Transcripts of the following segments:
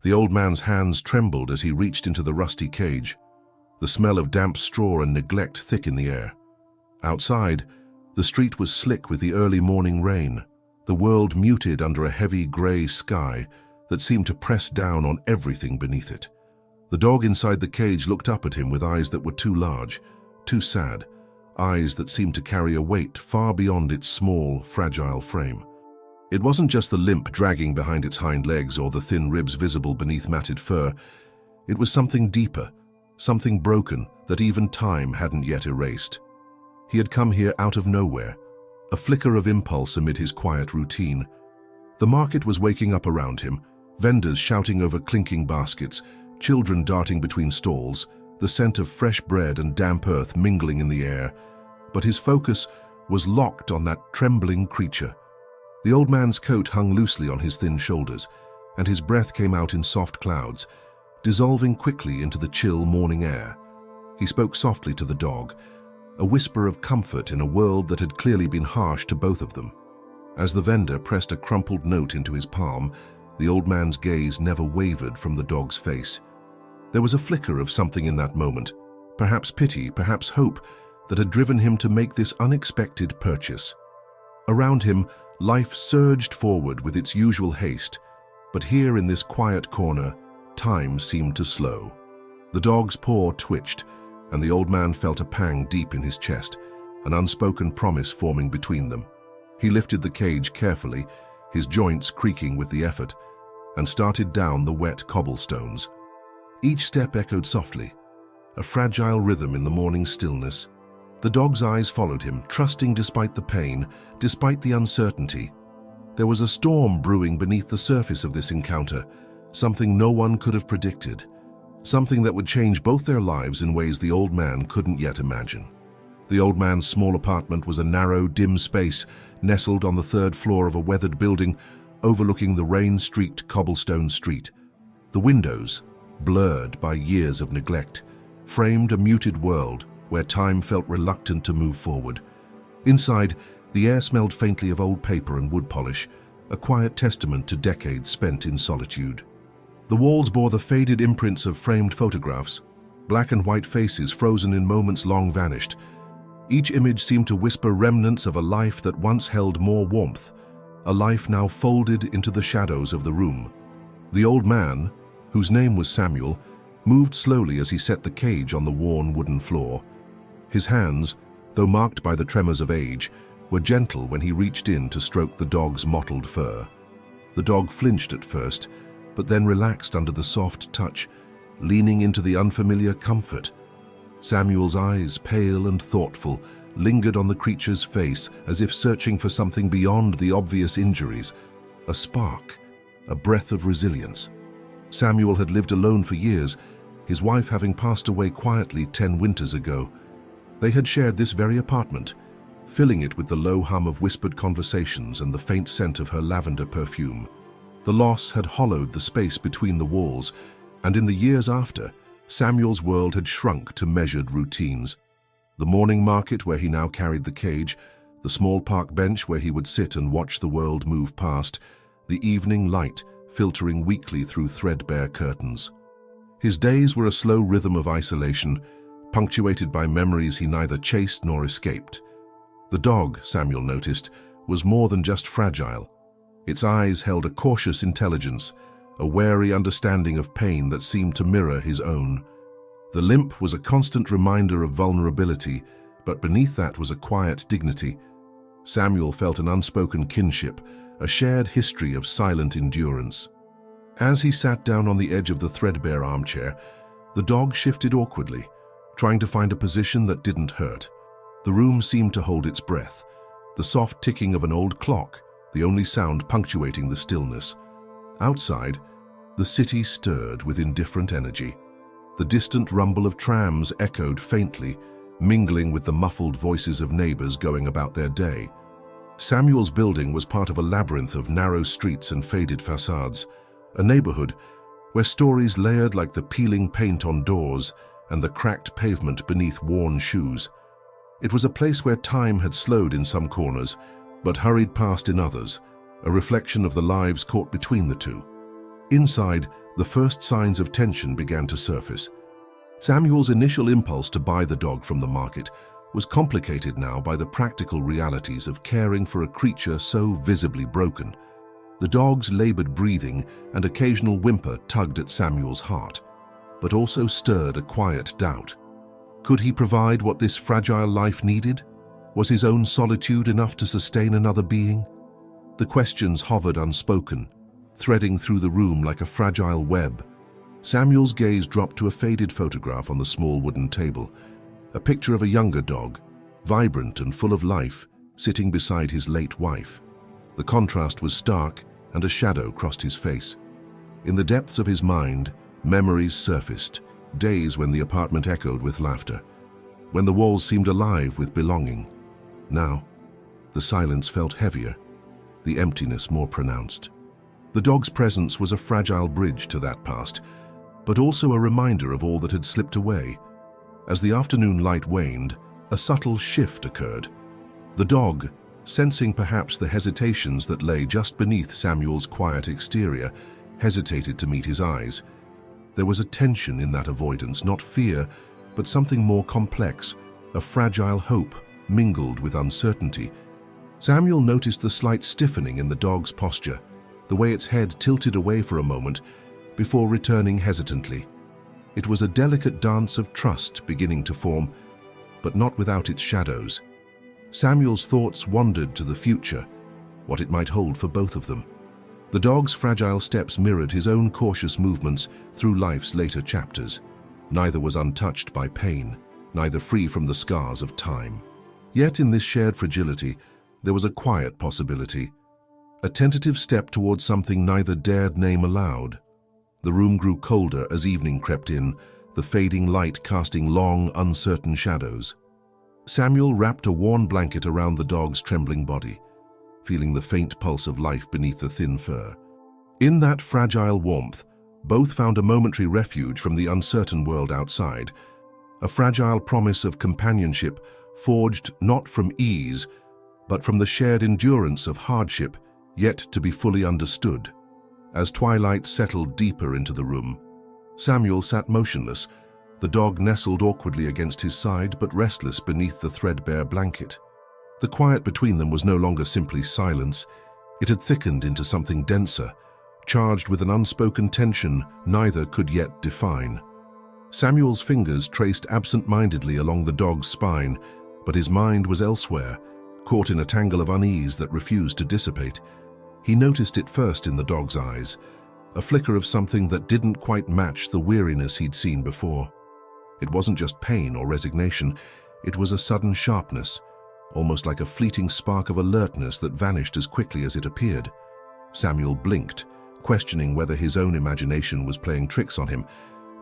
The old man's hands trembled as he reached into the rusty cage, the smell of damp straw and neglect thick in the air. Outside, the street was slick with the early morning rain, the world muted under a heavy grey sky that seemed to press down on everything beneath it. The dog inside the cage looked up at him with eyes that were too large, too sad, eyes that seemed to carry a weight far beyond its small, fragile frame. It wasn't just the limp dragging behind its hind legs or the thin ribs visible beneath matted fur. It was something deeper, something broken that even time hadn't yet erased. He had come here out of nowhere, a flicker of impulse amid his quiet routine. The market was waking up around him, vendors shouting over clinking baskets, children darting between stalls, the scent of fresh bread and damp earth mingling in the air. But his focus was locked on that trembling creature. The old man's coat hung loosely on his thin shoulders, and his breath came out in soft clouds, dissolving quickly into the chill morning air. He spoke softly to the dog, a whisper of comfort in a world that had clearly been harsh to both of them. As the vendor pressed a crumpled note into his palm, the old man's gaze never wavered from the dog's face. There was a flicker of something in that moment, perhaps pity, perhaps hope, that had driven him to make this unexpected purchase. Around him, life surged forward with its usual haste, but here in this quiet corner, time seemed to slow. The dog's paw twitched, and the old man felt a pang deep in his chest, an unspoken promise forming between them. He lifted the cage carefully, his joints creaking with the effort, and started down the wet cobblestones. Each step echoed softly, a fragile rhythm in the morning stillness. The dog's eyes followed him, trusting despite the pain, despite the uncertainty. There was a storm brewing beneath the surface of this encounter, something no one could have predicted, something that would change both their lives in ways the old man couldn't yet imagine. The old man's small apartment was a narrow, dim space nestled on the third floor of a weathered building overlooking the rain-streaked cobblestone street. The windows, blurred by years of neglect, framed a muted world where time felt reluctant to move forward. Inside, the air smelled faintly of old paper and wood polish, a quiet testament to decades spent in solitude. The walls bore the faded imprints of framed photographs, black and white faces frozen in moments long vanished. Each image seemed to whisper remnants of a life that once held more warmth, a life now folded into the shadows of the room. The old man, whose name was Samuel, moved slowly as he set the cage on the worn wooden floor. His hands, though marked by the tremors of age, were gentle when he reached in to stroke the dog's mottled fur. The dog flinched at first, but then relaxed under the soft touch, leaning into the unfamiliar comfort. Samuel's eyes, pale and thoughtful, lingered on the creature's face as if searching for something beyond the obvious injuries, a spark, a breath of resilience. Samuel had lived alone for years, his wife having passed away quietly 10 winters ago. They had shared this very apartment, filling it with the low hum of whispered conversations and the faint scent of her lavender perfume. The loss had hollowed the space between the walls, and in the years after, Samuel's world had shrunk to measured routines. The morning market where he now carried the cage, the small park bench where he would sit and watch the world move past, the evening light filtering weakly through threadbare curtains. His days were a slow rhythm of isolation, punctuated by memories he neither chased nor escaped. The dog, Samuel noticed, was more than just fragile. Its eyes held a cautious intelligence, a wary understanding of pain that seemed to mirror his own. The limp was a constant reminder of vulnerability, but beneath that was a quiet dignity. Samuel felt an unspoken kinship, a shared history of silent endurance. As he sat down on the edge of the threadbare armchair, the dog shifted awkwardly, trying to find a position that didn't hurt. The room seemed to hold its breath, the soft ticking of an old clock, the only sound punctuating the stillness. Outside, the city stirred with indifferent energy. The distant rumble of trams echoed faintly, mingling with the muffled voices of neighbors going about their day. Samuel's building was part of a labyrinth of narrow streets and faded facades, a neighborhood where stories layered like the peeling paint on doors and the cracked pavement beneath worn shoes. It was a place where time had slowed in some corners, but hurried past in others, a reflection of the lives caught between the two. Inside, the first signs of tension began to surface. Samuel's initial impulse to buy the dog from the market was complicated now by the practical realities of caring for a creature so visibly broken. The dog's labored breathing and occasional whimper tugged at Samuel's heart, but also stirred a quiet doubt. Could he provide what this fragile life needed? Was his own solitude enough to sustain another being? The questions hovered unspoken, threading through the room like a fragile web. Samuel's gaze dropped to a faded photograph on the small wooden table, a picture of a younger dog, vibrant and full of life, sitting beside his late wife. The contrast was stark, and a shadow crossed his face. In the depths of his mind, memories surfaced, days when the apartment echoed with laughter, when the walls seemed alive with belonging. Now, the silence felt heavier, the emptiness more pronounced. The dog's presence was a fragile bridge to that past, but also a reminder of all that had slipped away. As the afternoon light waned, a subtle shift occurred. The dog, sensing perhaps the hesitations that lay just beneath Samuel's quiet exterior, hesitated to meet his eyes. There was a tension in that avoidance, not fear, but something more complex, a fragile hope mingled with uncertainty. Samuel noticed the slight stiffening in the dog's posture, the way its head tilted away for a moment before returning hesitantly. It was a delicate dance of trust beginning to form, but not without its shadows. Samuel's thoughts wandered to the future, what it might hold for both of them. The dog's fragile steps mirrored his own cautious movements through life's later chapters. Neither was untouched by pain, neither free from the scars of time. Yet in this shared fragility, there was a quiet possibility, a tentative step towards something neither dared name aloud. The room grew colder as evening crept in, the fading light casting long, uncertain shadows. Samuel wrapped a worn blanket around the dog's trembling body, feeling the faint pulse of life beneath the thin fur. In that fragile warmth, both found a momentary refuge from the uncertain world outside, a fragile promise of companionship forged not from ease, but from the shared endurance of hardship yet to be fully understood. As twilight settled deeper into the room, Samuel sat motionless, the dog nestled awkwardly against his side but restless beneath the threadbare blanket. The quiet between them was no longer simply silence. It had thickened into something denser, charged with an unspoken tension neither could yet define. Samuel's fingers traced absent-mindedly along the dog's spine, but his mind was elsewhere, caught in a tangle of unease that refused to dissipate. He noticed it first in the dog's eyes, a flicker of something that didn't quite match the weariness he'd seen before. It wasn't just pain or resignation, it was a sudden sharpness, almost like a fleeting spark of alertness that vanished as quickly as it appeared. Samuel blinked, questioning whether his own imagination was playing tricks on him,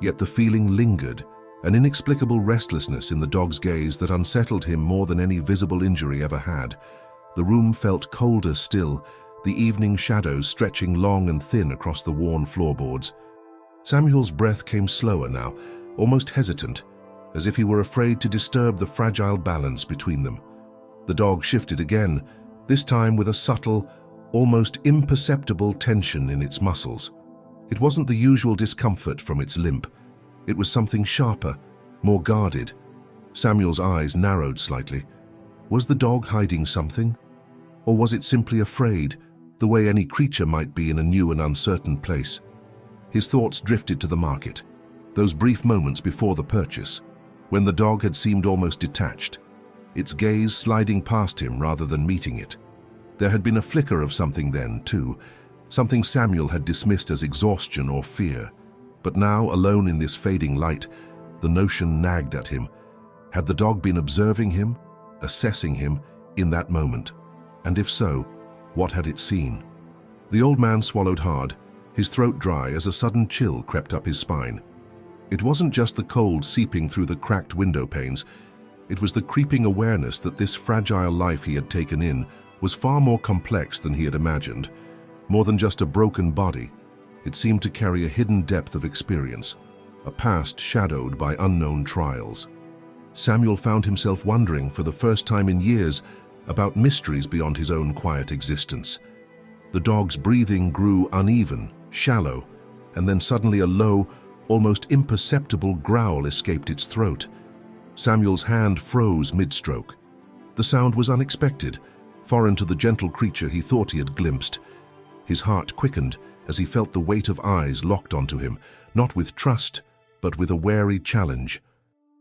yet the feeling lingered, an inexplicable restlessness in the dog's gaze that unsettled him more than any visible injury ever had. The room felt colder still, the evening shadows stretching long and thin across the worn floorboards. Samuel's breath came slower now, almost hesitant, as if he were afraid to disturb the fragile balance between them. The dog shifted again, this time with a subtle, almost imperceptible tension in its muscles. It wasn't the usual discomfort from its limp. It was something sharper, more guarded. Samuel's eyes narrowed slightly. Was the dog hiding something? Or was it simply afraid, the way any creature might be in a new and uncertain place? His thoughts drifted to the market, those brief moments before the purchase, when the dog had seemed almost detached, its gaze sliding past him rather than meeting it. There had been a flicker of something then, too, something Samuel had dismissed as exhaustion or fear. But now, alone in this fading light, the notion nagged at him. Had the dog been observing him, assessing him, in that moment? And if so, what had it seen? The old man swallowed hard, his throat dry as a sudden chill crept up his spine. It wasn't just the cold seeping through the cracked window panes. It was the creeping awareness that this fragile life he had taken in was far more complex than he had imagined. More than just a broken body, it seemed to carry a hidden depth of experience, a past shadowed by unknown trials. Samuel found himself wondering for the first time in years about mysteries beyond his own quiet existence. The dog's breathing grew uneven, shallow, and then suddenly a low, almost imperceptible growl escaped its throat. Samuel's hand froze mid-stroke. The sound was unexpected, foreign to the gentle creature he thought he had glimpsed. His heart quickened as he felt the weight of eyes locked onto him, not with trust, but with a wary challenge.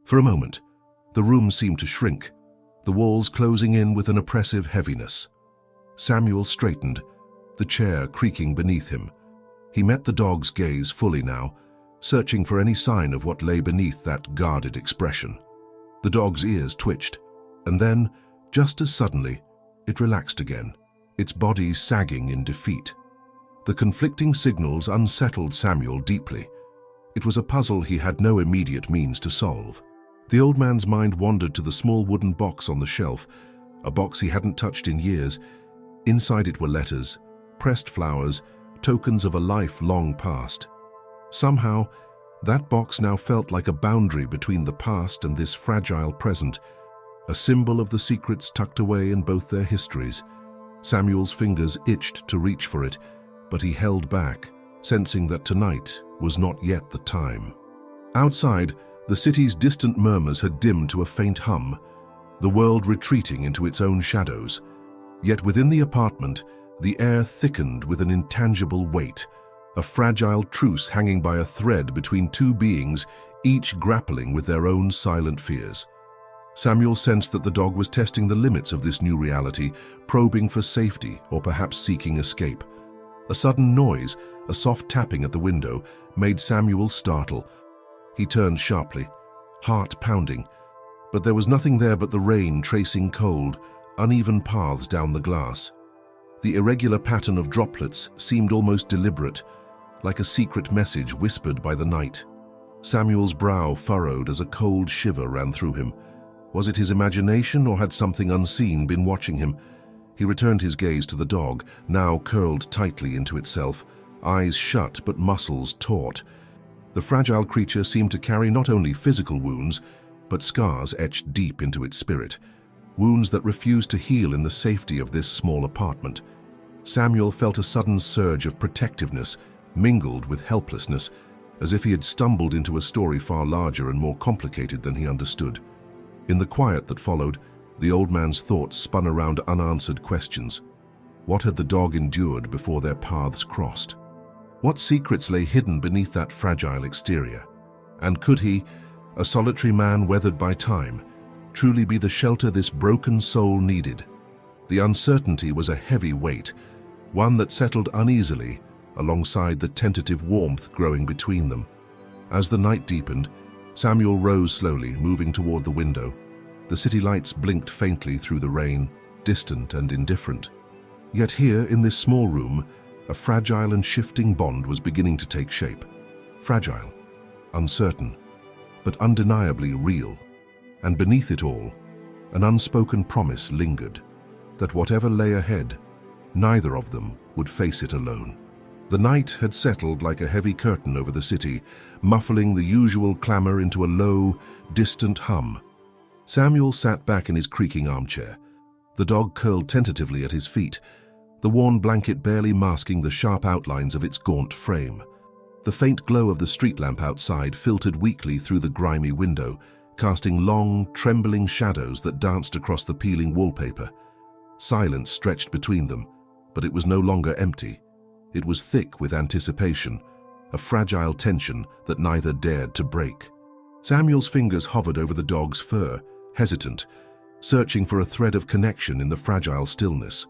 For a moment, the room seemed to shrink, the walls closing in with an oppressive heaviness. Samuel straightened, the chair creaking beneath him. He met the dog's gaze fully now, searching for any sign of what lay beneath that guarded expression. The dog's ears twitched, and then, just as suddenly, it relaxed again, its body sagging in defeat. The conflicting signals unsettled Samuel deeply. It was a puzzle he had no immediate means to solve. The old man's mind wandered to the small wooden box on the shelf, a box he hadn't touched in years. Inside it were letters, pressed flowers, tokens of a life long past. Somehow, that box now felt like a boundary between the past and this fragile present, a symbol of the secrets tucked away in both their histories. Samuel's fingers itched to reach for it, but he held back, sensing that tonight was not yet the time. Outside, the city's distant murmurs had dimmed to a faint hum, the world retreating into its own shadows. Yet within the apartment, the air thickened with an intangible weight, a fragile truce hanging by a thread between two beings, each grappling with their own silent fears. Samuel sensed that the dog was testing the limits of this new reality, probing for safety or perhaps seeking escape. A sudden noise, a soft tapping at the window, made Samuel startle. He turned sharply, heart pounding, but there was nothing there but the rain tracing cold, uneven paths down the glass. The irregular pattern of droplets seemed almost deliberate, like a secret message whispered by the night. Samuel's brow furrowed as a cold shiver ran through him. Was it his imagination, or had something unseen been watching him? He returned his gaze to the dog, now curled tightly into itself, eyes shut but muscles taut. The fragile creature seemed to carry not only physical wounds, but scars etched deep into its spirit, wounds that refused to heal in the safety of this small apartment. Samuel felt a sudden surge of protectiveness, mingled with helplessness, as if he had stumbled into a story far larger and more complicated than he understood. In the quiet that followed, the old man's thoughts spun around unanswered questions. What had the dog endured before their paths crossed? What secrets lay hidden beneath that fragile exterior? And could he, a solitary man weathered by time, truly be the shelter this broken soul needed? The uncertainty was a heavy weight, one that settled uneasily alongside the tentative warmth growing between them. As the night deepened, Samuel rose slowly, moving toward the window. The city lights blinked faintly through the rain, distant and indifferent. Yet here, in this small room, a fragile and shifting bond was beginning to take shape. Fragile, uncertain, but undeniably real. And beneath it all, an unspoken promise lingered, that whatever lay ahead, neither of them would face it alone. The night had settled like a heavy curtain over the city, muffling the usual clamor into a low, distant hum. Samuel sat back in his creaking armchair, the dog curled tentatively at his feet, the worn blanket barely masking the sharp outlines of its gaunt frame. The faint glow of the street lamp outside filtered weakly through the grimy window, casting long, trembling shadows that danced across the peeling wallpaper. Silence stretched between them, but it was no longer empty. It was thick with anticipation, a fragile tension that neither dared to break. Samuel's fingers hovered over the dog's fur, hesitant, searching for a thread of connection in the fragile stillness.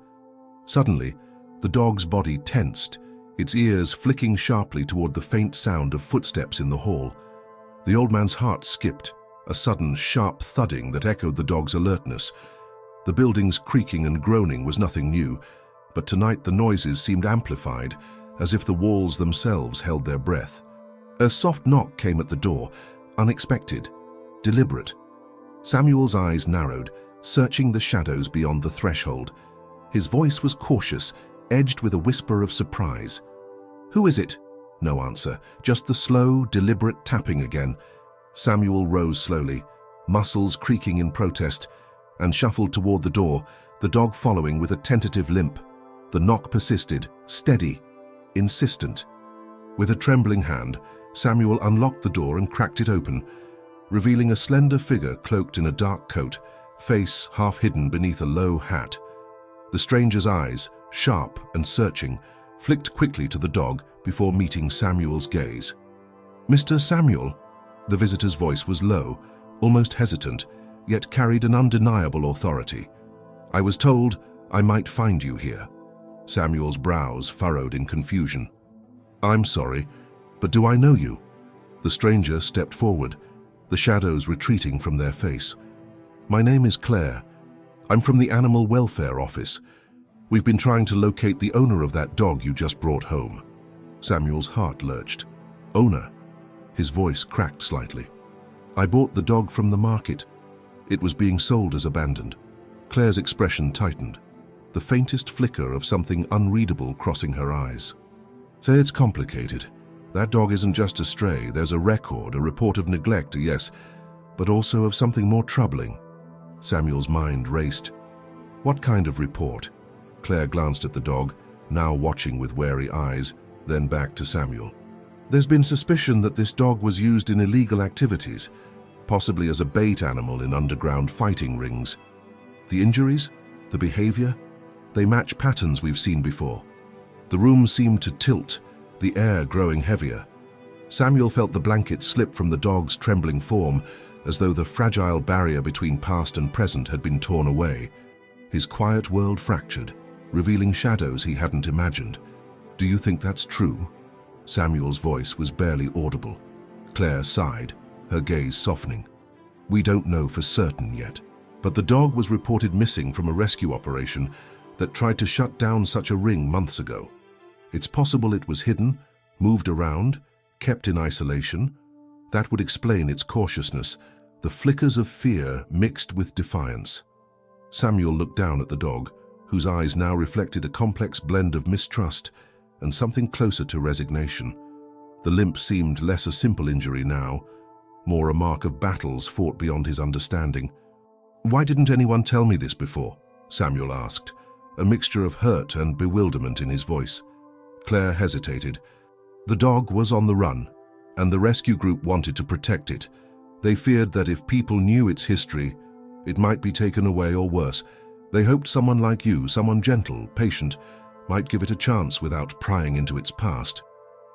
Suddenly, the dog's body tensed, its ears flicking sharply toward the faint sound of footsteps in the hall. The old man's heart skipped, a sudden, sharp thudding that echoed the dog's alertness. The building's creaking and groaning was nothing new, but tonight the noises seemed amplified, as if the walls themselves held their breath. A soft knock came at the door, unexpected, deliberate. Samuel's eyes narrowed, searching the shadows beyond the threshold. His voice was cautious, edged with a whisper of surprise. "Who is it?" No answer, just the slow, deliberate tapping again. Samuel rose slowly, muscles creaking in protest, and shuffled toward the door, the dog following with a tentative limp. The knock persisted, steady, insistent. With a trembling hand, Samuel unlocked the door and cracked it open, revealing a slender figure cloaked in a dark coat, face half hidden beneath a low hat. The stranger's eyes, sharp and searching, flicked quickly to the dog before meeting Samuel's gaze. "Mr. Samuel?" The visitor's voice was low, almost hesitant, yet carried an undeniable authority. "I was told I might find you here." Samuel's brows furrowed in confusion. "I'm sorry, but do I know you?" The stranger stepped forward, the shadows retreating from their face. "My name is Claire. I'm from the Animal Welfare Office. We've been trying to locate the owner of that dog you just brought home." Samuel's heart lurched. "Owner?" His voice cracked slightly. "I bought the dog from the market. It was being sold as abandoned." Claire's expression tightened, the faintest flicker of something unreadable crossing her eyes. "So it's complicated. That dog isn't just a stray. There's a record, a report of neglect, yes, but also of something more troubling." Samuel's mind raced. "What kind of report?" Claire glanced at the dog, now watching with wary eyes, then back to Samuel. "There's been suspicion that this dog was used in illegal activities, possibly as a bait animal in underground fighting rings. The injuries, the behavior, they match patterns we've seen before. The room seemed to tilt, the air growing heavier." Samuel felt the blanket slip from the dog's trembling form, as though the fragile barrier between past and present had been torn away. His quiet world fractured, revealing shadows he hadn't imagined. "Do you think that's true?" Samuel's voice was barely audible. Claire sighed, her gaze softening. "We don't know for certain yet, but the dog was reported missing from a rescue operation that tried to shut down such a ring months ago. It's possible it was hidden, moved around, kept in isolation. That would explain its cautiousness, the flickers of fear mixed with defiance." Samuel looked down at the dog, whose eyes now reflected a complex blend of mistrust and something closer to resignation. The limp seemed less a simple injury now, more a mark of battles fought beyond his understanding. "Why didn't anyone tell me this before?" Samuel asked, a mixture of hurt and bewilderment in his voice. Claire hesitated. "The dog was on the run, and the rescue group wanted to protect it. They feared that if people knew its history, it might be taken away or worse. They hoped someone like you, someone gentle, patient, might give it a chance without prying into its past."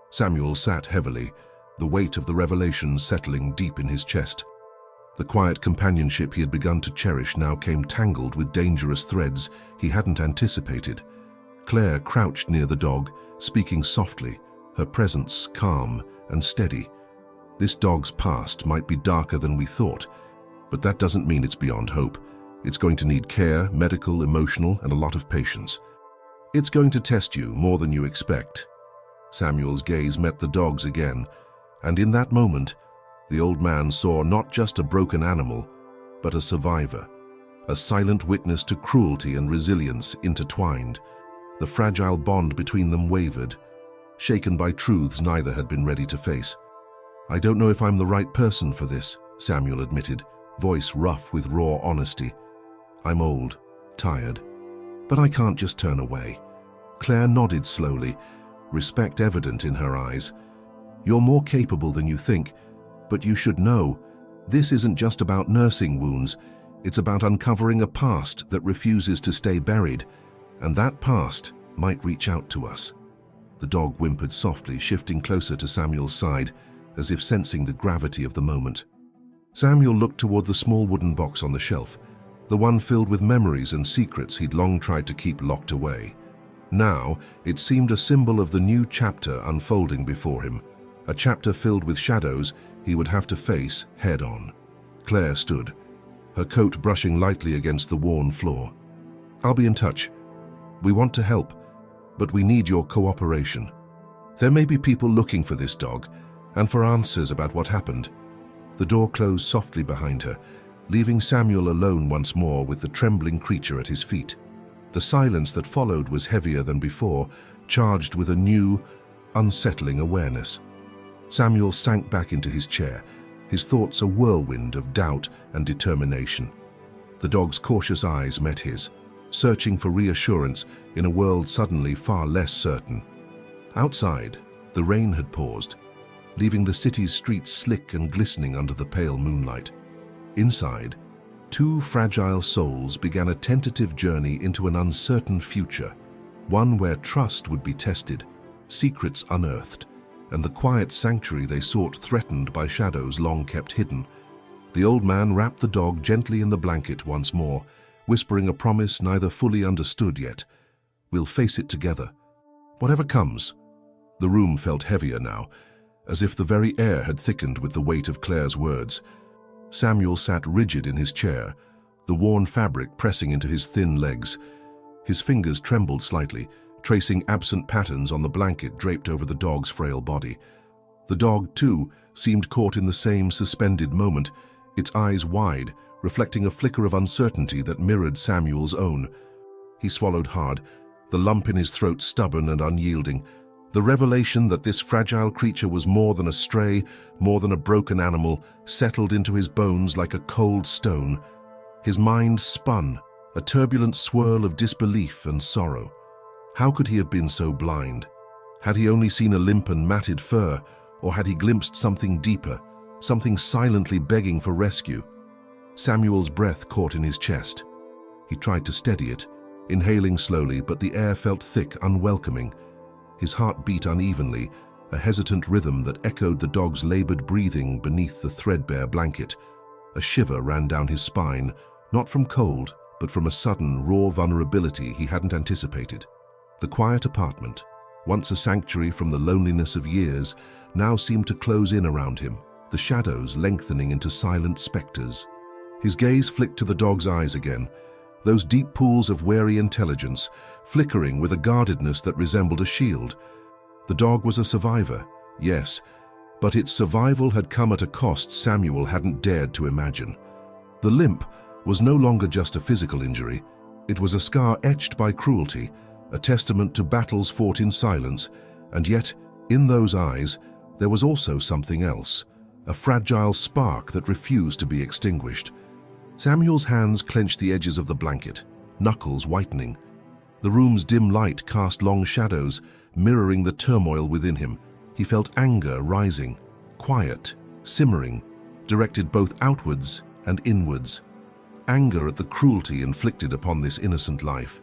Samuel sat heavily, the weight of the revelation settling deep in his chest. The quiet companionship he had begun to cherish now came tangled with dangerous threads he hadn't anticipated. Claire crouched near the dog, speaking softly, her presence calm and steady. "This dog's past might be darker than we thought, but that doesn't mean it's beyond hope. It's going to need care, medical, emotional, and a lot of patience. It's going to test you more than you expect." Samuel's gaze met the dog's again, and in that moment, the old man saw not just a broken animal, but a survivor, a silent witness to cruelty and resilience intertwined. The fragile bond between them wavered, shaken by truths neither had been ready to face. "I don't know if I'm the right person for this," Samuel admitted, voice rough with raw honesty. "I'm old, tired, but I can't just turn away." Claire nodded slowly, respect evident in her eyes. "You're more capable than you think, but you should know, this isn't just about nursing wounds. It's about uncovering a past that refuses to stay buried, and that past might reach out to us." The dog whimpered softly, shifting closer to Samuel's side, as if sensing the gravity of the moment. Samuel looked toward the small wooden box on the shelf, the one filled with memories and secrets he'd long tried to keep locked away. Now, it seemed a symbol of the new chapter unfolding before him, a chapter filled with shadows he would have to face head-on. Claire stood, her coat brushing lightly against the worn floor. "I'll be in touch. We want to help, but we need your cooperation. There may be people looking for this dog, and for answers about what happened." The door closed softly behind her, leaving Samuel alone once more with the trembling creature at his feet. The silence that followed was heavier than before, charged with a new, unsettling awareness. Samuel sank back into his chair, his thoughts a whirlwind of doubt and determination. The dog's cautious eyes met his, searching for reassurance in a world suddenly far less certain. Outside, The rain had paused, leaving the city's streets slick and glistening under the pale moonlight. Inside, two fragile souls began a tentative journey into an uncertain future, one where trust would be tested, secrets unearthed, and the quiet sanctuary they sought threatened by shadows long kept hidden. The old man wrapped the dog gently in the blanket once more, whispering a promise neither fully understood yet. "We'll face it together. Whatever comes." The room felt heavier now, as if the very air had thickened with the weight of Claire's words. Samuel sat rigid in his chair, the worn fabric pressing into his thin legs. His fingers trembled slightly, tracing absent patterns on the blanket draped over the dog's frail body. The dog, too, seemed caught in the same suspended moment, its eyes wide, reflecting a flicker of uncertainty that mirrored Samuel's own. He swallowed hard, the lump in his throat stubborn and unyielding. The revelation that this fragile creature was more than a stray, more than a broken animal, settled into his bones like a cold stone. His mind spun, a turbulent swirl of disbelief and sorrow. How could he have been so blind? Had he only seen a limp and matted fur, or had he glimpsed something deeper, something silently begging for rescue? Samuel's breath caught in his chest. He tried to steady it, inhaling slowly, but the air felt thick, unwelcoming. His heart beat unevenly, a hesitant rhythm that echoed the dog's labored breathing beneath the threadbare blanket. A shiver ran down his spine, not from cold, but from a sudden, raw vulnerability he hadn't anticipated. The quiet apartment, once a sanctuary from the loneliness of years, now seemed to close in around him, the shadows lengthening into silent specters. His gaze flicked to the dog's eyes again, those deep pools of wary intelligence, flickering with a guardedness that resembled a shield. The dog was a survivor, yes, but its survival had come at a cost Samuel hadn't dared to imagine. The limp was no longer just a physical injury. It was a scar etched by cruelty, a testament to battles fought in silence, and yet, in those eyes, there was also something else, a fragile spark that refused to be extinguished. Samuel's hands clenched the edges of the blanket, knuckles whitening. The room's dim light cast long shadows, mirroring the turmoil within him. He felt anger rising, quiet, simmering, directed both outwards and inwards. Anger at the cruelty inflicted upon this innocent life,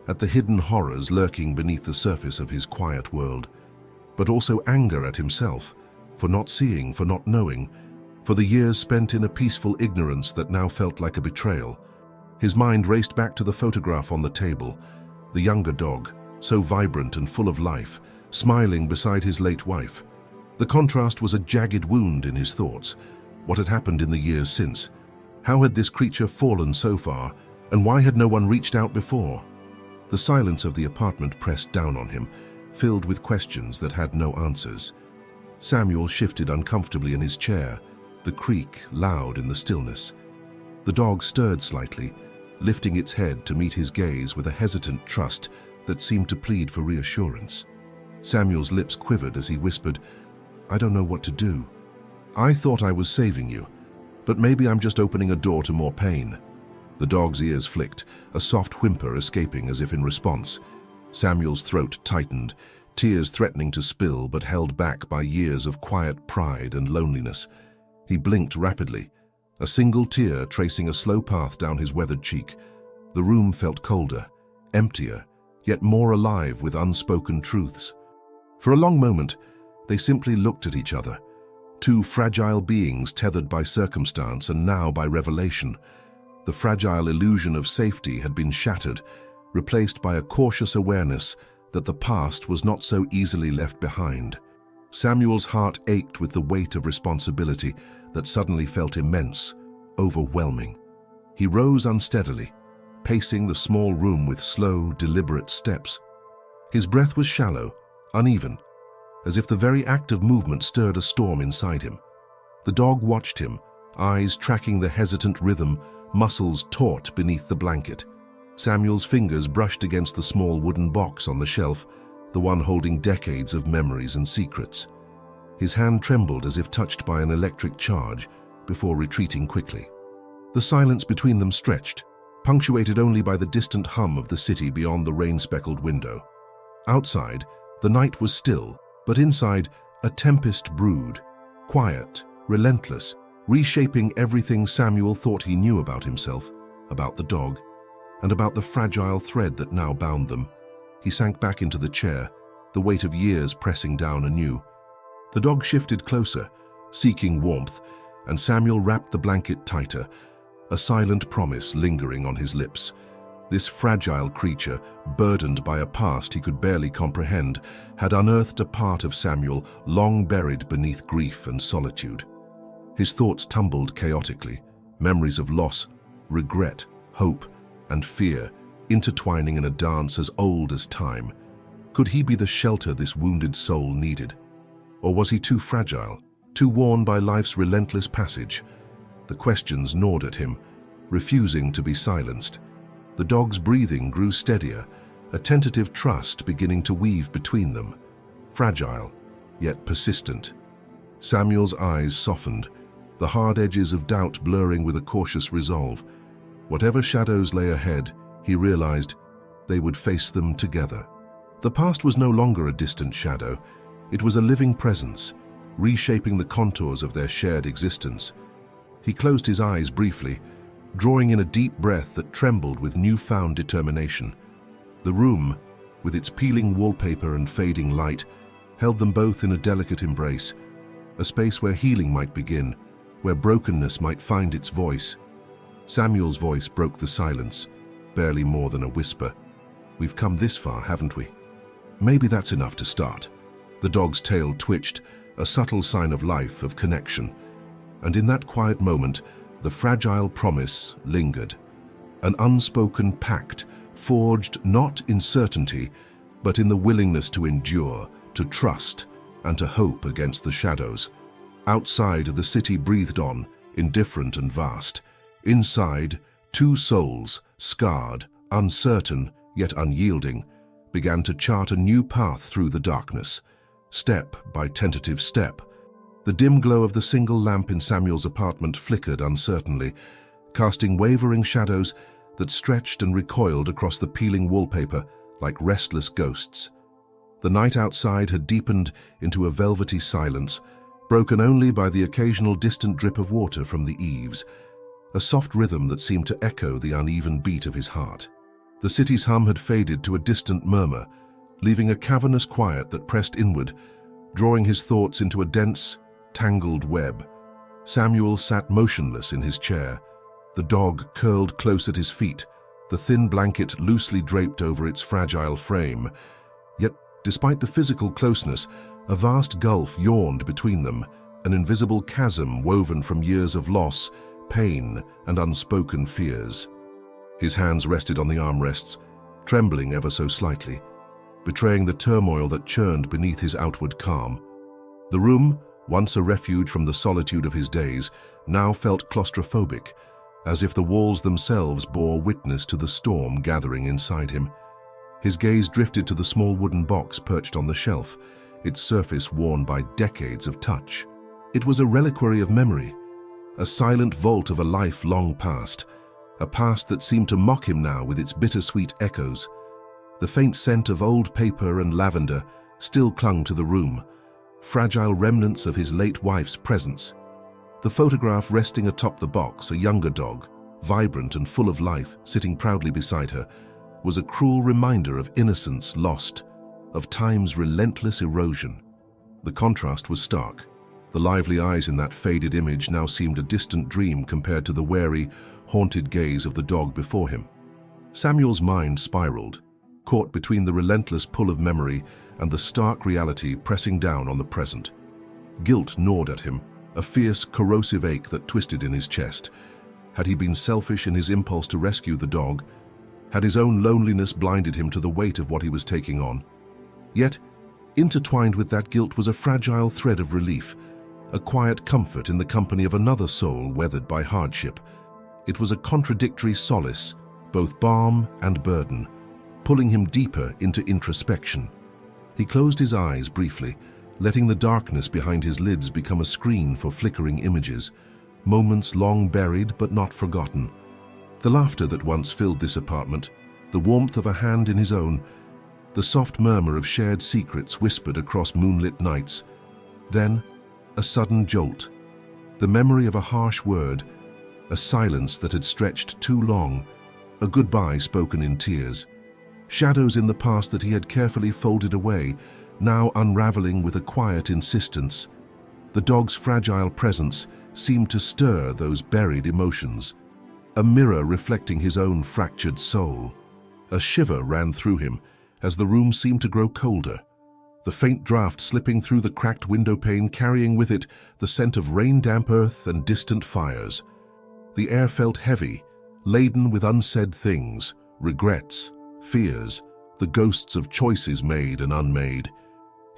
at the hidden horrors lurking beneath the surface of his quiet world, but also anger at himself, for not seeing, for not knowing, for the years spent in a peaceful ignorance that now felt like a betrayal. His mind raced back to the photograph on the table, the younger dog, so vibrant and full of life, smiling beside his late wife. The contrast was a jagged wound in his thoughts. What had happened in the years since? How had this creature fallen so far, and why had no one reached out before? The silence of the apartment pressed down on him, filled with questions that had no answers. Samuel shifted uncomfortably in his chair, the creak loud in the stillness. The dog stirred slightly, lifting its head to meet his gaze with a hesitant trust that seemed to plead for reassurance. Samuel's lips quivered as he whispered, "I don't know what to do. I thought I was saving you, but maybe I'm just opening a door to more pain." The dog's ears flicked, a soft whimper escaping as if in response. Samuel's throat tightened, tears threatening to spill but held back by years of quiet pride and loneliness. He blinked rapidly, a single tear tracing a slow path down his weathered cheek. The room felt colder, emptier, yet more alive with unspoken truths. For a long moment, they simply looked at each other, two fragile beings tethered by circumstance and now by revelation. The fragile illusion of safety had been shattered, replaced by a cautious awareness that the past was not so easily left behind. Samuel's heart ached with the weight of responsibility that suddenly felt immense, overwhelming. He rose unsteadily, pacing the small room with slow, deliberate steps. His breath was shallow, uneven, as if the very act of movement stirred a storm inside him. The dog watched him, eyes tracking the hesitant rhythm, muscles taut beneath the blanket. Samuel's fingers brushed against the small wooden box on the shelf, the one holding decades of memories and secrets. His hand trembled as if touched by an electric charge, before retreating quickly. The silence between them stretched, punctuated only by the distant hum of the city beyond the rain-speckled window. Outside, the night was still, But inside, a tempest brewed, quiet, relentless, reshaping everything Samuel thought he knew about himself, about the dog, and about the fragile thread that now bound them. He sank back into the chair, the weight of years pressing down anew. The dog shifted closer, seeking warmth, and Samuel wrapped the blanket tighter, a silent promise lingering on his lips. This fragile creature, burdened by a past he could barely comprehend, had unearthed a part of Samuel long buried beneath grief and solitude. His thoughts tumbled chaotically, memories of loss, regret, hope, and fear, intertwining in a dance as old as time. Could he be the shelter this wounded soul needed? Or was he too fragile, too worn by life's relentless passage? The questions gnawed at him, refusing to be silenced. The dog's breathing grew steadier, a tentative trust beginning to weave between them. Fragile, yet persistent. Samuel's eyes softened, the hard edges of doubt blurring with a cautious resolve. Whatever shadows lay ahead, he realized they would face them together. The past was no longer a distant shadow. It was a living presence, reshaping the contours of their shared existence. He closed his eyes briefly, drawing in a deep breath that trembled with newfound determination. The room, with its peeling wallpaper and fading light, held them both in a delicate embrace, a space where healing might begin, where brokenness might find its voice. Samuel's voice broke the silence, barely more than a whisper. "We've come this far, haven't we? Maybe that's enough to start." The dog's tail twitched, a subtle sign of life, of connection. And in that quiet moment, the fragile promise lingered. An unspoken pact, forged not in certainty, but in the willingness to endure, to trust, and to hope against the shadows. Outside, the city breathed on, indifferent and vast. Inside, two souls, scarred, uncertain, yet unyielding, began to chart a new path through the darkness, step by tentative step. The dim glow of the single lamp in Samuel's apartment flickered uncertainly, casting wavering shadows that stretched and recoiled across the peeling wallpaper like restless ghosts. The night outside had deepened into a velvety silence, broken only by the occasional distant drip of water from the eaves, a soft rhythm that seemed to echo the uneven beat of his heart. The city's hum had faded to a distant murmur, leaving a cavernous quiet that pressed inward, drawing his thoughts into a dense, tangled web. Samuel sat motionless in his chair, the dog curled close at his feet, the thin blanket loosely draped over its fragile frame. Yet, despite the physical closeness, a vast gulf yawned between them, an invisible chasm woven from years of loss, pain, and unspoken fears. His hands rested on the armrests, trembling ever so slightly, betraying the turmoil that churned beneath his outward calm. The room, once a refuge from the solitude of his days, now felt claustrophobic, as if the walls themselves bore witness to the storm gathering inside him. His gaze drifted to the small wooden box perched on the shelf, its surface worn by decades of touch. It was a reliquary of memory, a silent vault of a life long past, a past that seemed to mock him now with its bittersweet echoes. The faint scent of old paper and lavender still clung to the room, fragile remnants of his late wife's presence. The photograph resting atop the box, a younger dog, vibrant and full of life, sitting proudly beside her, was a cruel reminder of innocence lost, of time's relentless erosion. The contrast was stark. The lively eyes in that faded image now seemed a distant dream compared to the wary, haunted gaze of the dog before him. Samuel's mind spiraled, caught between the relentless pull of memory and the stark reality pressing down on the present. Guilt gnawed at him, a fierce, corrosive ache that twisted in his chest. Had he been selfish in his impulse to rescue the dog? Had his own loneliness blinded him to the weight of what he was taking on? Yet, intertwined with that guilt was a fragile thread of relief, a quiet comfort in the company of another soul weathered by hardship. It was a contradictory solace, both balm and burden, pulling him deeper into introspection. He closed his eyes briefly, letting the darkness behind his lids become a screen for flickering images, moments long buried but not forgotten. The laughter that once filled this apartment, the warmth of a hand in his own, the soft murmur of shared secrets whispered across moonlit nights. Then, a sudden jolt, the memory of a harsh word, a silence that had stretched too long, a goodbye spoken in tears. Shadows in the past that he had carefully folded away, now unraveling with a quiet insistence. The dog's fragile presence seemed to stir those buried emotions, a mirror reflecting his own fractured soul. A shiver ran through him as the room seemed to grow colder, the faint draft slipping through the cracked window pane carrying with it the scent of rain-damp earth and distant fires. The air felt heavy, laden with unsaid things, regrets, fears, the ghosts of choices made and unmade.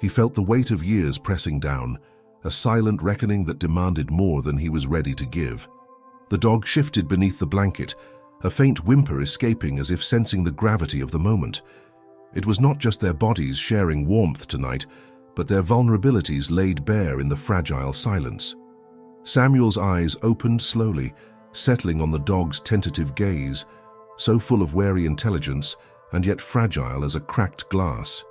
He felt the weight of years pressing down, a silent reckoning that demanded more than he was ready to give. The dog shifted beneath the blanket, a faint whimper escaping as if sensing the gravity of the moment. It was not just their bodies sharing warmth tonight, but their vulnerabilities laid bare in the fragile silence. Samuel's eyes opened slowly, settling on the dog's tentative gaze, so full of wary intelligence and yet fragile as a cracked glass.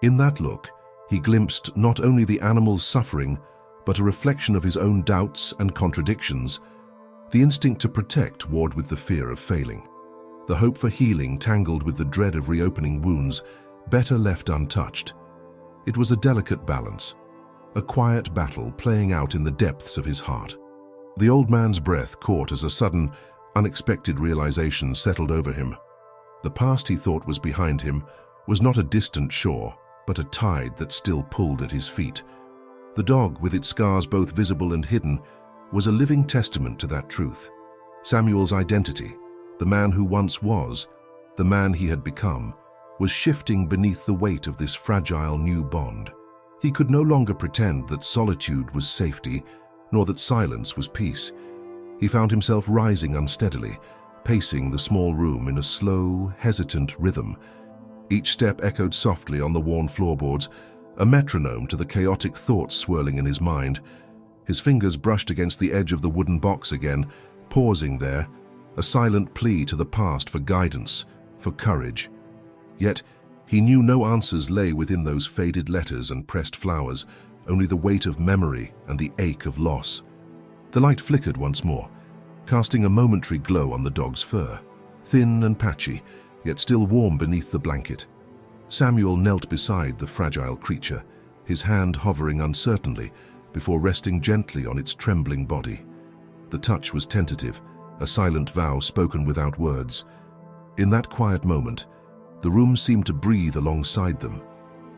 In that look, he glimpsed not only the animal's suffering, but a reflection of his own doubts and contradictions. The instinct to protect warred with the fear of failing. The hope for healing tangled with the dread of reopening wounds, better left untouched. It was a delicate balance, a quiet battle playing out in the depths of his heart. The old man's breath caught as a sudden, unexpected realization settled over him. The past he thought was behind him was not a distant shore, but a tide that still pulled at his feet. The dog, with its scars both visible and hidden, was a living testament to that truth. Samuel's identity, the man who once was, the man he had become, was shifting beneath the weight of this fragile new bond. He could no longer pretend that solitude was safety, nor that silence was peace. He found himself rising unsteadily, pacing the small room in a slow, hesitant rhythm. Each step echoed softly on the worn floorboards, a metronome to the chaotic thoughts swirling in his mind. His fingers brushed against the edge of the wooden box again, pausing there, a silent plea to the past for guidance, for courage. Yet, he knew no answers lay within those faded letters and pressed flowers, only the weight of memory and the ache of loss. The light flickered once more, casting a momentary glow on the dog's fur, thin and patchy, yet still warm beneath the blanket. Samuel knelt beside the fragile creature, his hand hovering uncertainly before resting gently on its trembling body. The touch was tentative, a silent vow spoken without words. In that quiet moment, the room seemed to breathe alongside them,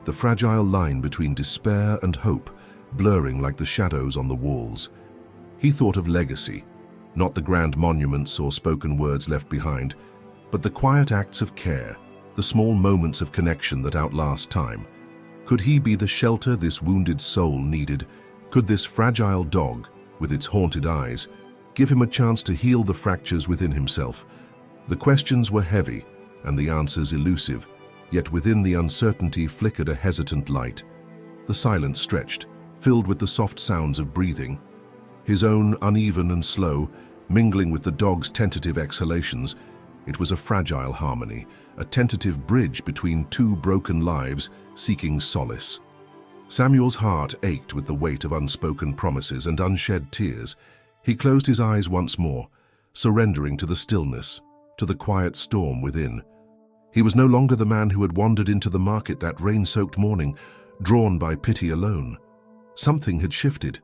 the fragile line between despair and hope blurring like the shadows on the walls. He thought of legacy, not the grand monuments or spoken words left behind, but the quiet acts of care, the small moments of connection that outlast time. Could he be the shelter this wounded soul needed? Could this fragile dog, with its haunted eyes, give him a chance to heal the fractures within himself? The questions were heavy and the answers elusive, yet within the uncertainty flickered a hesitant light. The silence stretched, filled with the soft sounds of breathing, his own uneven and slow, mingling with the dog's tentative exhalations. It was a fragile harmony, a tentative bridge between two broken lives seeking solace. Samuel's heart ached with the weight of unspoken promises and unshed tears. He closed his eyes once more, surrendering to the stillness, to the quiet storm within. He was no longer the man who had wandered into the market that rain-soaked morning, drawn by pity alone. Something had shifted,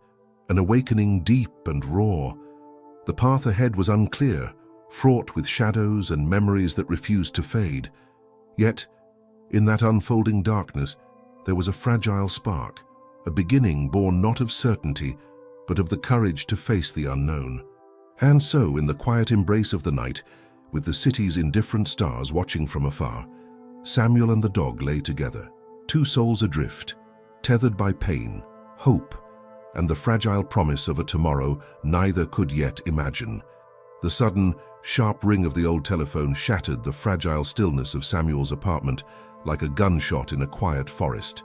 an awakening deep and raw. The path ahead was unclear, fraught with shadows and memories that refused to fade. Yet, in that unfolding darkness, there was a fragile spark, a beginning born not of certainty, but of the courage to face the unknown. And so, in the quiet embrace of the night, with the city's indifferent stars watching from afar, Samuel and the dog lay together, two souls adrift, tethered by pain, hope, and the fragile promise of a tomorrow neither could yet imagine. The sudden, sharp ring of the old telephone shattered the fragile stillness of Samuel's apartment like a gunshot in a quiet forest.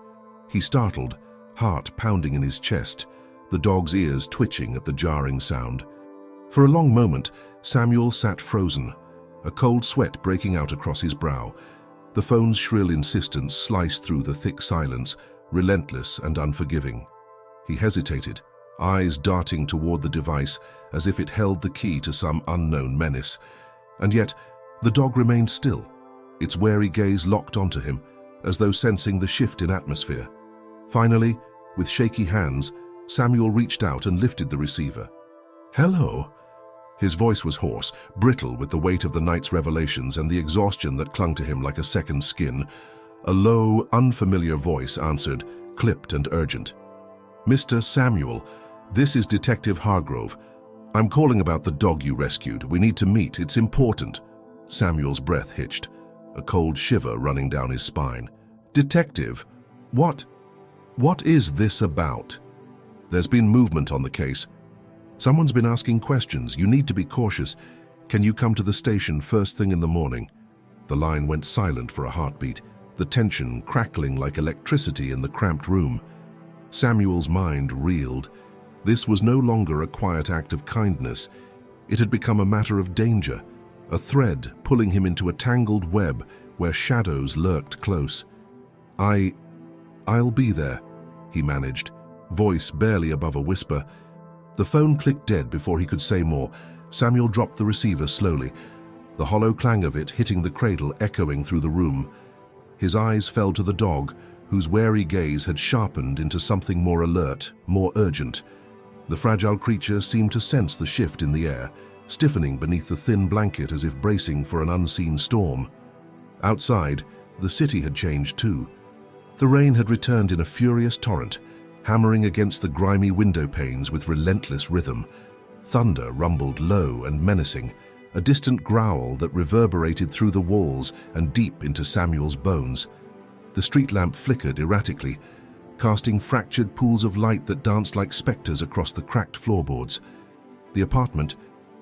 He startled, heart pounding in his chest, the dog's ears twitching at the jarring sound. For a long moment, Samuel sat frozen, a cold sweat breaking out across his brow. The phone's shrill insistence sliced through the thick silence, relentless and unforgiving. He hesitated, eyes darting toward the device as if it held the key to some unknown menace. And yet, the dog remained still, its wary gaze locked onto him, as though sensing the shift in atmosphere. Finally, with shaky hands, Samuel reached out and lifted the receiver. "Hello." His voice was hoarse, brittle with the weight of the night's revelations and the exhaustion that clung to him like a second skin. A low, unfamiliar voice answered, clipped and urgent. "Mr. Samuel, this is Detective Hargrove. I'm calling about the dog you rescued. We need to meet. It's important." Samuel's breath hitched, a cold shiver running down his spine. "Detective, what is this about?" "There's been movement on the case. Someone's been asking questions. You need to be cautious. Can you come to the station first thing in the morning?" The line went silent for a heartbeat, the tension crackling like electricity in the cramped room. Samuel's mind reeled. This was no longer a quiet act of kindness. It had become a matter of danger, a thread pulling him into a tangled web where shadows lurked close. I'll be there," he managed, voice barely above a whisper. The phone clicked dead before he could say more. Samuel dropped the receiver slowly, the hollow clang of it hitting the cradle echoing through the room. His eyes fell to the dog, whose wary gaze had sharpened into something more alert, more urgent. The fragile creature seemed to sense the shift in the air, stiffening beneath the thin blanket as if bracing for an unseen storm. Outside, the city had changed too. The rain had returned in a furious torrent, hammering against the grimy window panes with relentless rhythm. Thunder rumbled low and menacing, a distant growl that reverberated through the walls and deep into Samuel's bones. The street lamp flickered erratically, casting fractured pools of light that danced like specters across the cracked floorboards. The apartment,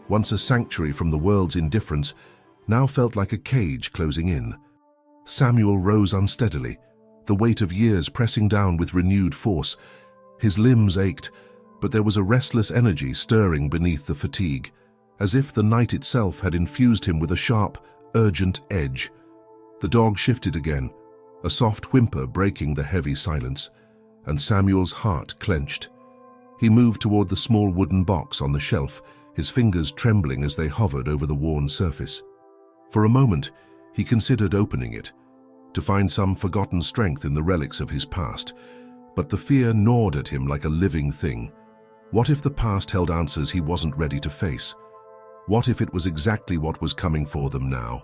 once a sanctuary from the world's indifference, now felt like a cage closing in. Samuel rose unsteadily, the weight of years pressing down with renewed force. His limbs ached, but there was a restless energy stirring beneath the fatigue, as if the night itself had infused him with a sharp, urgent edge. The dog shifted again, a soft whimper breaking the heavy silence, and Samuel's heart clenched. He moved toward the small wooden box on the shelf, his fingers trembling as they hovered over the worn surface. For a moment, he considered opening it, to find some forgotten strength in the relics of his past, but the fear gnawed at him like a living thing. What if the past held answers he wasn't ready to face? What if it was exactly what was coming for them now?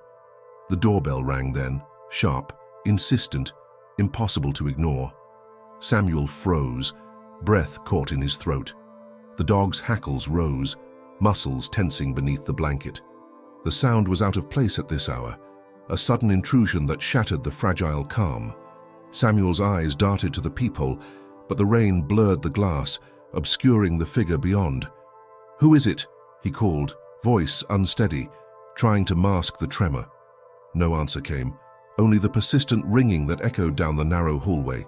The doorbell rang then, sharp, insistent, impossible to ignore. Samuel froze, breath caught in his throat. The dog's hackles rose, muscles tensing beneath the blanket. The sound was out of place at this hour, a sudden intrusion that shattered the fragile calm. Samuel's eyes darted to the peephole, but the rain blurred the glass, obscuring the figure beyond. "Who is it?" he called, voice unsteady, trying to mask the tremor. No answer came, only the persistent ringing that echoed down the narrow hallway.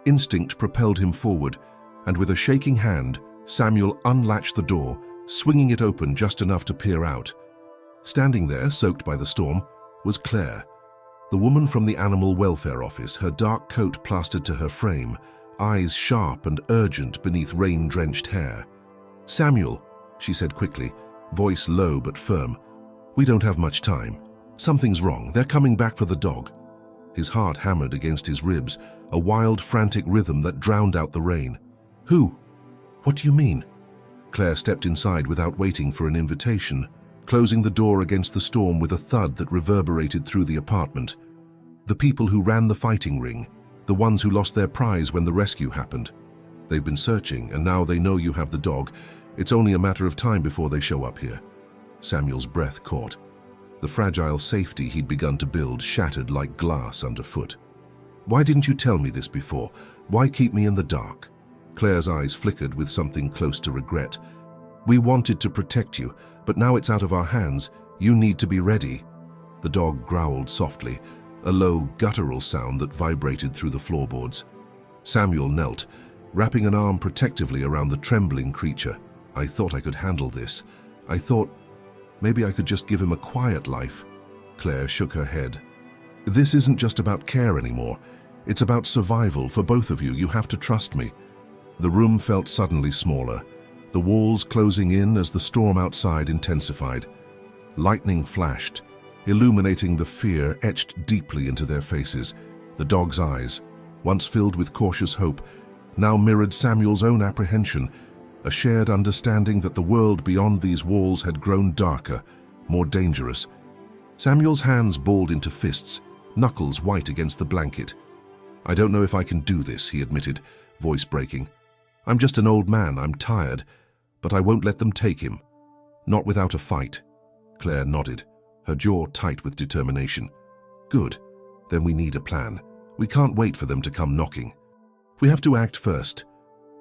Instinct propelled him forward, and with a shaking hand, Samuel unlatched the door, swinging it open just enough to peer out. Standing there, soaked by the storm, was Claire, the woman from the Animal Welfare Office, her dark coat plastered to her frame, eyes sharp and urgent beneath rain-drenched hair. "Samuel," she said quickly, voice low but firm, "we don't have much time. Something's wrong. They're coming back for the dog." His heart hammered against his ribs, a wild, frantic rhythm that drowned out the rain. "Who? What do you mean?" Claire stepped inside without waiting for an invitation, closing the door against the storm with a thud that reverberated through the apartment. "The people who ran the fighting ring, the ones who lost their prize when the rescue happened. They've been searching, and now they know you have the dog. It's only a matter of time before they show up here." Samuel's breath caught. The fragile safety he'd begun to build shattered like glass underfoot. "Why didn't you tell me this before? Why keep me in the dark?" Claire's eyes flickered with something close to regret. "We wanted to protect you, but now it's out of our hands. You need to be ready." The dog growled softly, a low, guttural sound that vibrated through the floorboards. Samuel knelt, wrapping an arm protectively around the trembling creature. "I thought I could handle this. I thought maybe I could just give him a quiet life." Claire shook her head. This isn't just about care anymore. It's about survival for both of you. You have to trust me." The room felt suddenly smaller, the walls closing in as the storm outside intensified. Lightning flashed, illuminating the fear etched deeply into their faces. The dog's eyes, once filled with cautious hope, now mirrored Samuel's own apprehension, a shared understanding that the world beyond these walls had grown darker, more dangerous. Samuel's hands balled into fists, knuckles white against the blanket. "I don't know if I can do this," he admitted, voice breaking. "I'm just an old man, I'm tired, but I won't let them take him. Not without a fight." Claire nodded, her jaw tight with determination. "Good. Then we need a plan. We can't wait for them to come knocking. We have to act first."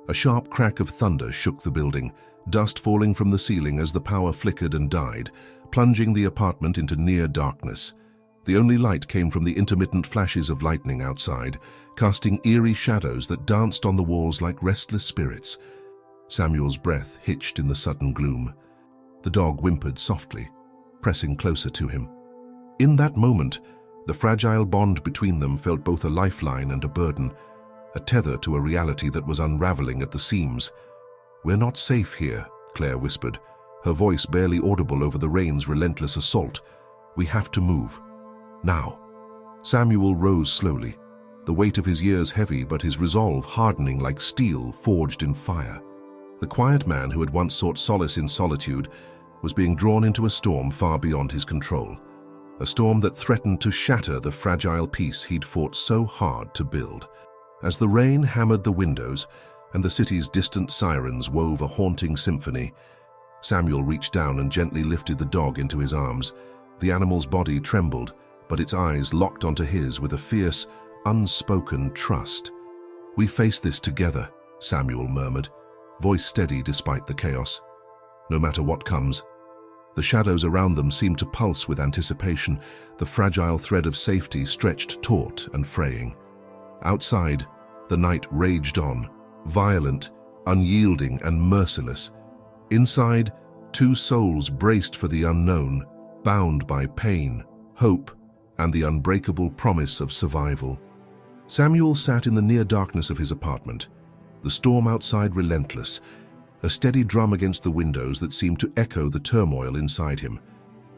A sharp crack of thunder shook the building, dust falling from the ceiling as the power flickered and died, plunging the apartment into near darkness. The only light came from the intermittent flashes of lightning outside, casting eerie shadows that danced on the walls like restless spirits. Samuel's breath hitched in the sudden gloom. The dog whimpered softly, pressing closer to him. In that moment, the fragile bond between them felt both a lifeline and a burden, a tether to a reality that was unraveling at the seams. "We're not safe here," Claire whispered, her voice barely audible over the rain's relentless assault. "We have to move. Now." Samuel rose slowly, the weight of his years heavy but his resolve hardening like steel forged in fire. The quiet man who had once sought solace in solitude was being drawn into a storm far beyond his control, a storm that threatened to shatter the fragile peace he'd fought so hard to build. As the rain hammered the windows and the city's distant sirens wove a haunting symphony, Samuel reached down and gently lifted the dog into his arms. The animal's body trembled, but its eyes locked onto his with a fierce, unspoken trust. "We face this together," Samuel murmured, voice steady despite the chaos. "No matter what comes." The shadows around them seemed to pulse with anticipation, the fragile thread of safety stretched taut and fraying. Outside, the night raged on, violent, unyielding, and merciless. Inside, two souls braced for the unknown, bound by pain, hope, and the unbreakable promise of survival. Samuel sat in the near darkness of his apartment, the storm outside relentless, a steady drum against the windows that seemed to echo the turmoil inside him.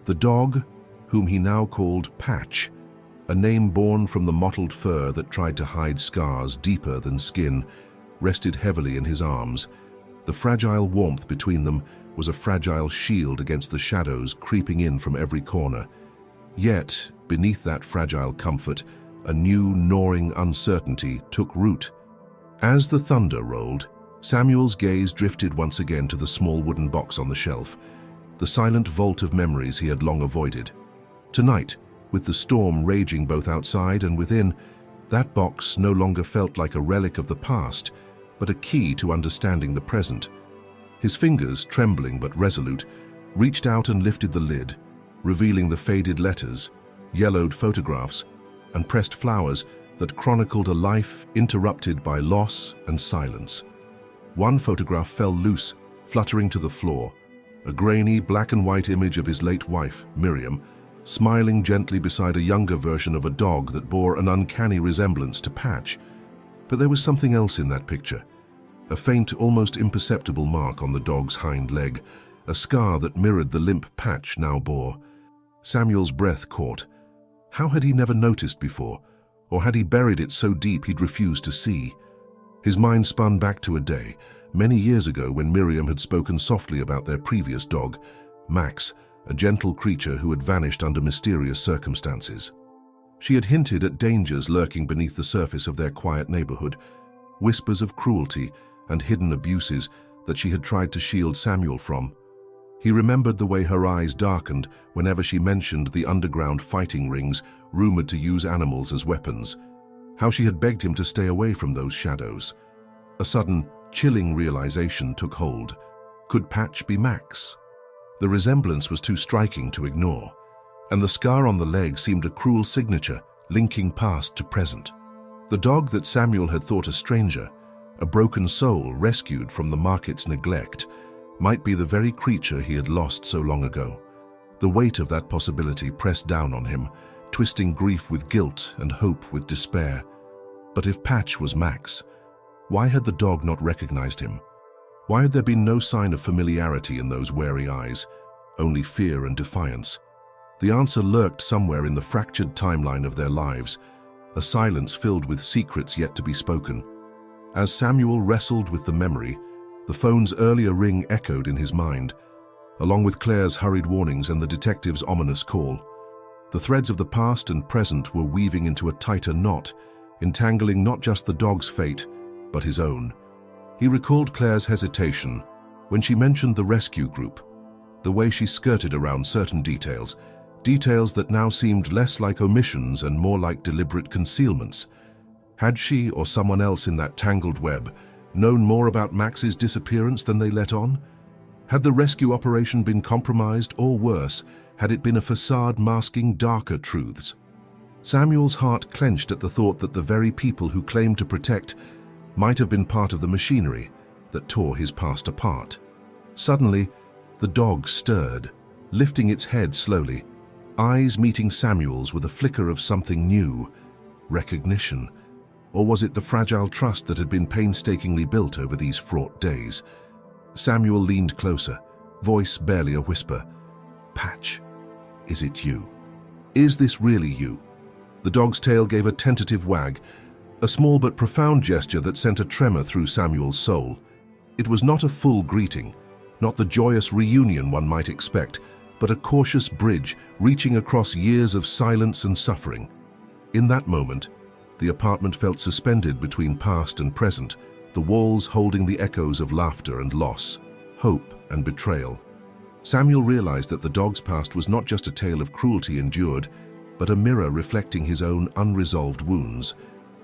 The dog, whom he now called Patch, a name born from the mottled fur that tried to hide scars deeper than skin, rested heavily in his arms. The fragile warmth between them was a fragile shield against the shadows creeping in from every corner. Yet, beneath that fragile comfort, a new, gnawing uncertainty took root. As the thunder rolled, Samuel's gaze drifted once again to the small wooden box on the shelf, the silent vault of memories he had long avoided. Tonight, with the storm raging both outside and within, that box no longer felt like a relic of the past, but a key to understanding the present. His fingers, trembling but resolute, reached out and lifted the lid, revealing the faded letters, yellowed photographs, and pressed flowers that chronicled a life interrupted by loss and silence. One photograph fell loose, fluttering to the floor, a grainy black and white image of his late wife, Miriam, smiling gently beside a younger version of a dog that bore an uncanny resemblance to Patch. But there was something else in that picture, a faint, almost imperceptible mark on the dog's hind leg, a scar that mirrored the limp Patch now bore. Samuel's breath caught. How had he never noticed before, or had he buried it so deep he'd refused to see? His mind spun back to a day, many years ago, when Miriam had spoken softly about their previous dog, Max, a gentle creature who had vanished under mysterious circumstances. She had hinted at dangers lurking beneath the surface of their quiet neighborhood, whispers of cruelty and hidden abuses that she had tried to shield Samuel from. He remembered the way her eyes darkened whenever she mentioned the underground fighting rings rumored to use animals as weapons, how she had begged him to stay away from those shadows. A sudden, chilling realization took hold. Could Patch be Max? The resemblance was too striking to ignore, and the scar on the leg seemed a cruel signature, linking past to present. The dog that Samuel had thought a stranger, a broken soul rescued from the market's neglect, might be the very creature he had lost so long ago. The weight of that possibility pressed down on him, twisting grief with guilt and hope with despair. But if Patch was Max, why had the dog not recognized him? Why had there been no sign of familiarity in those wary eyes, only fear and defiance? The answer lurked somewhere in the fractured timeline of their lives, a silence filled with secrets yet to be spoken. As Samuel wrestled with the memory, the phone's earlier ring echoed in his mind, along with Claire's hurried warnings and the detective's ominous call. The threads of the past and present were weaving into a tighter knot, entangling not just the dog's fate, but his own. He recalled Claire's hesitation when she mentioned the rescue group, the way she skirted around certain details that now seemed less like omissions and more like deliberate concealments. Had she or someone else in that tangled web known more about Max's disappearance than they let on? Had the rescue operation been compromised, or worse, had it been a facade masking darker truths? Samuel's heart clenched at the thought that the very people who claimed to protect might have been part of the machinery that tore his past apart. Suddenly, the dog stirred, lifting its head slowly, eyes meeting Samuel's with a flicker of something new, recognition. Or was it the fragile trust that had been painstakingly built over these fraught days? Samuel leaned closer, voice barely a whisper. "Patch, is it you? Is this really you?" The dog's tail gave a tentative wag, a small but profound gesture that sent a tremor through Samuel's soul. It was not a full greeting, not the joyous reunion one might expect, but a cautious bridge reaching across years of silence and suffering. In that moment, the apartment felt suspended between past and present, the walls holding the echoes of laughter and loss, hope and betrayal. Samuel realized that the dog's past was not just a tale of cruelty endured, but a mirror reflecting his own unresolved wounds.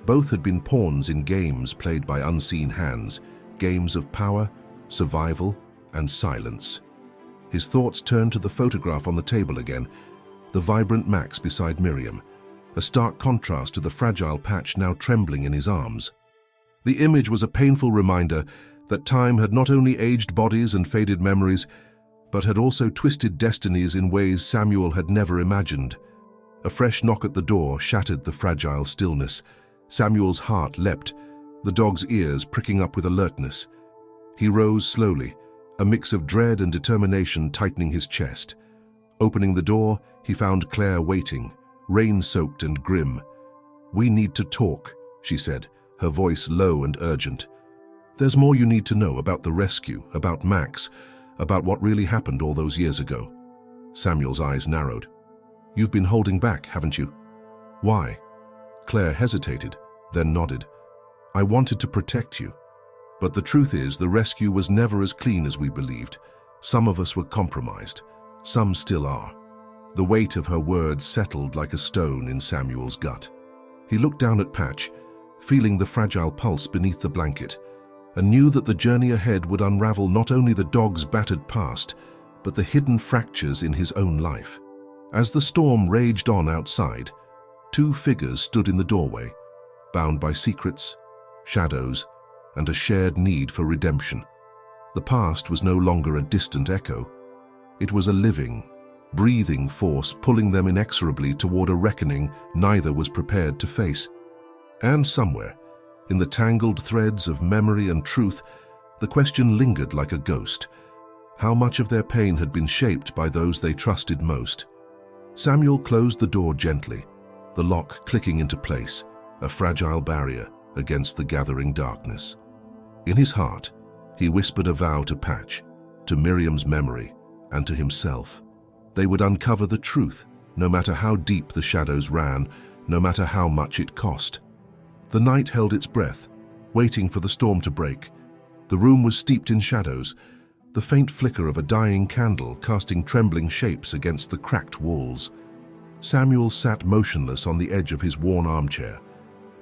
Both had been pawns in games played by unseen hands, games of power, survival, and silence. His thoughts turned to the photograph on the table again, the vibrant Max beside Miriam, a stark contrast to the fragile Patch now trembling in his arms. The image was a painful reminder that time had not only aged bodies and faded memories, but had also twisted destinies in ways Samuel had never imagined. A fresh knock at the door shattered the fragile stillness. Samuel's heart leapt, the dog's ears pricking up with alertness. He rose slowly, a mix of dread and determination tightening his chest. Opening the door, he found Claire waiting, rain-soaked and grim. "We need to talk," she said, her voice low and urgent. "There's more you need to know about the rescue, about Max, about what really happened all those years ago." Samuel's eyes narrowed. "You've been holding back, haven't you?" "Why?" Claire hesitated, then nodded. "I wanted to protect you. But the truth is, the rescue was never as clean as we believed. Some of us were compromised. Some still are." The weight of her words settled like a stone in Samuel's gut. He looked down at Patch, feeling the fragile pulse beneath the blanket, and knew that the journey ahead would unravel not only the dog's battered past, but the hidden fractures in his own life. As the storm raged on outside, two figures stood in the doorway, bound by secrets, shadows, and a shared need for redemption. The past was no longer a distant echo. It was a living, breathing force pulling them inexorably toward a reckoning neither was prepared to face. And somewhere, in the tangled threads of memory and truth, the question lingered like a ghost. How much of their pain had been shaped by those they trusted most? Samuel closed the door gently, the lock clicking into place, a fragile barrier against the gathering darkness. In his heart, he whispered a vow to Patch, to Miriam's memory, and to himself. They would uncover the truth, no matter how deep the shadows ran, no matter how much it cost. The night held its breath, waiting for the storm to break. The room was steeped in shadows, the faint flicker of a dying candle casting trembling shapes against the cracked walls. Samuel sat motionless on the edge of his worn armchair,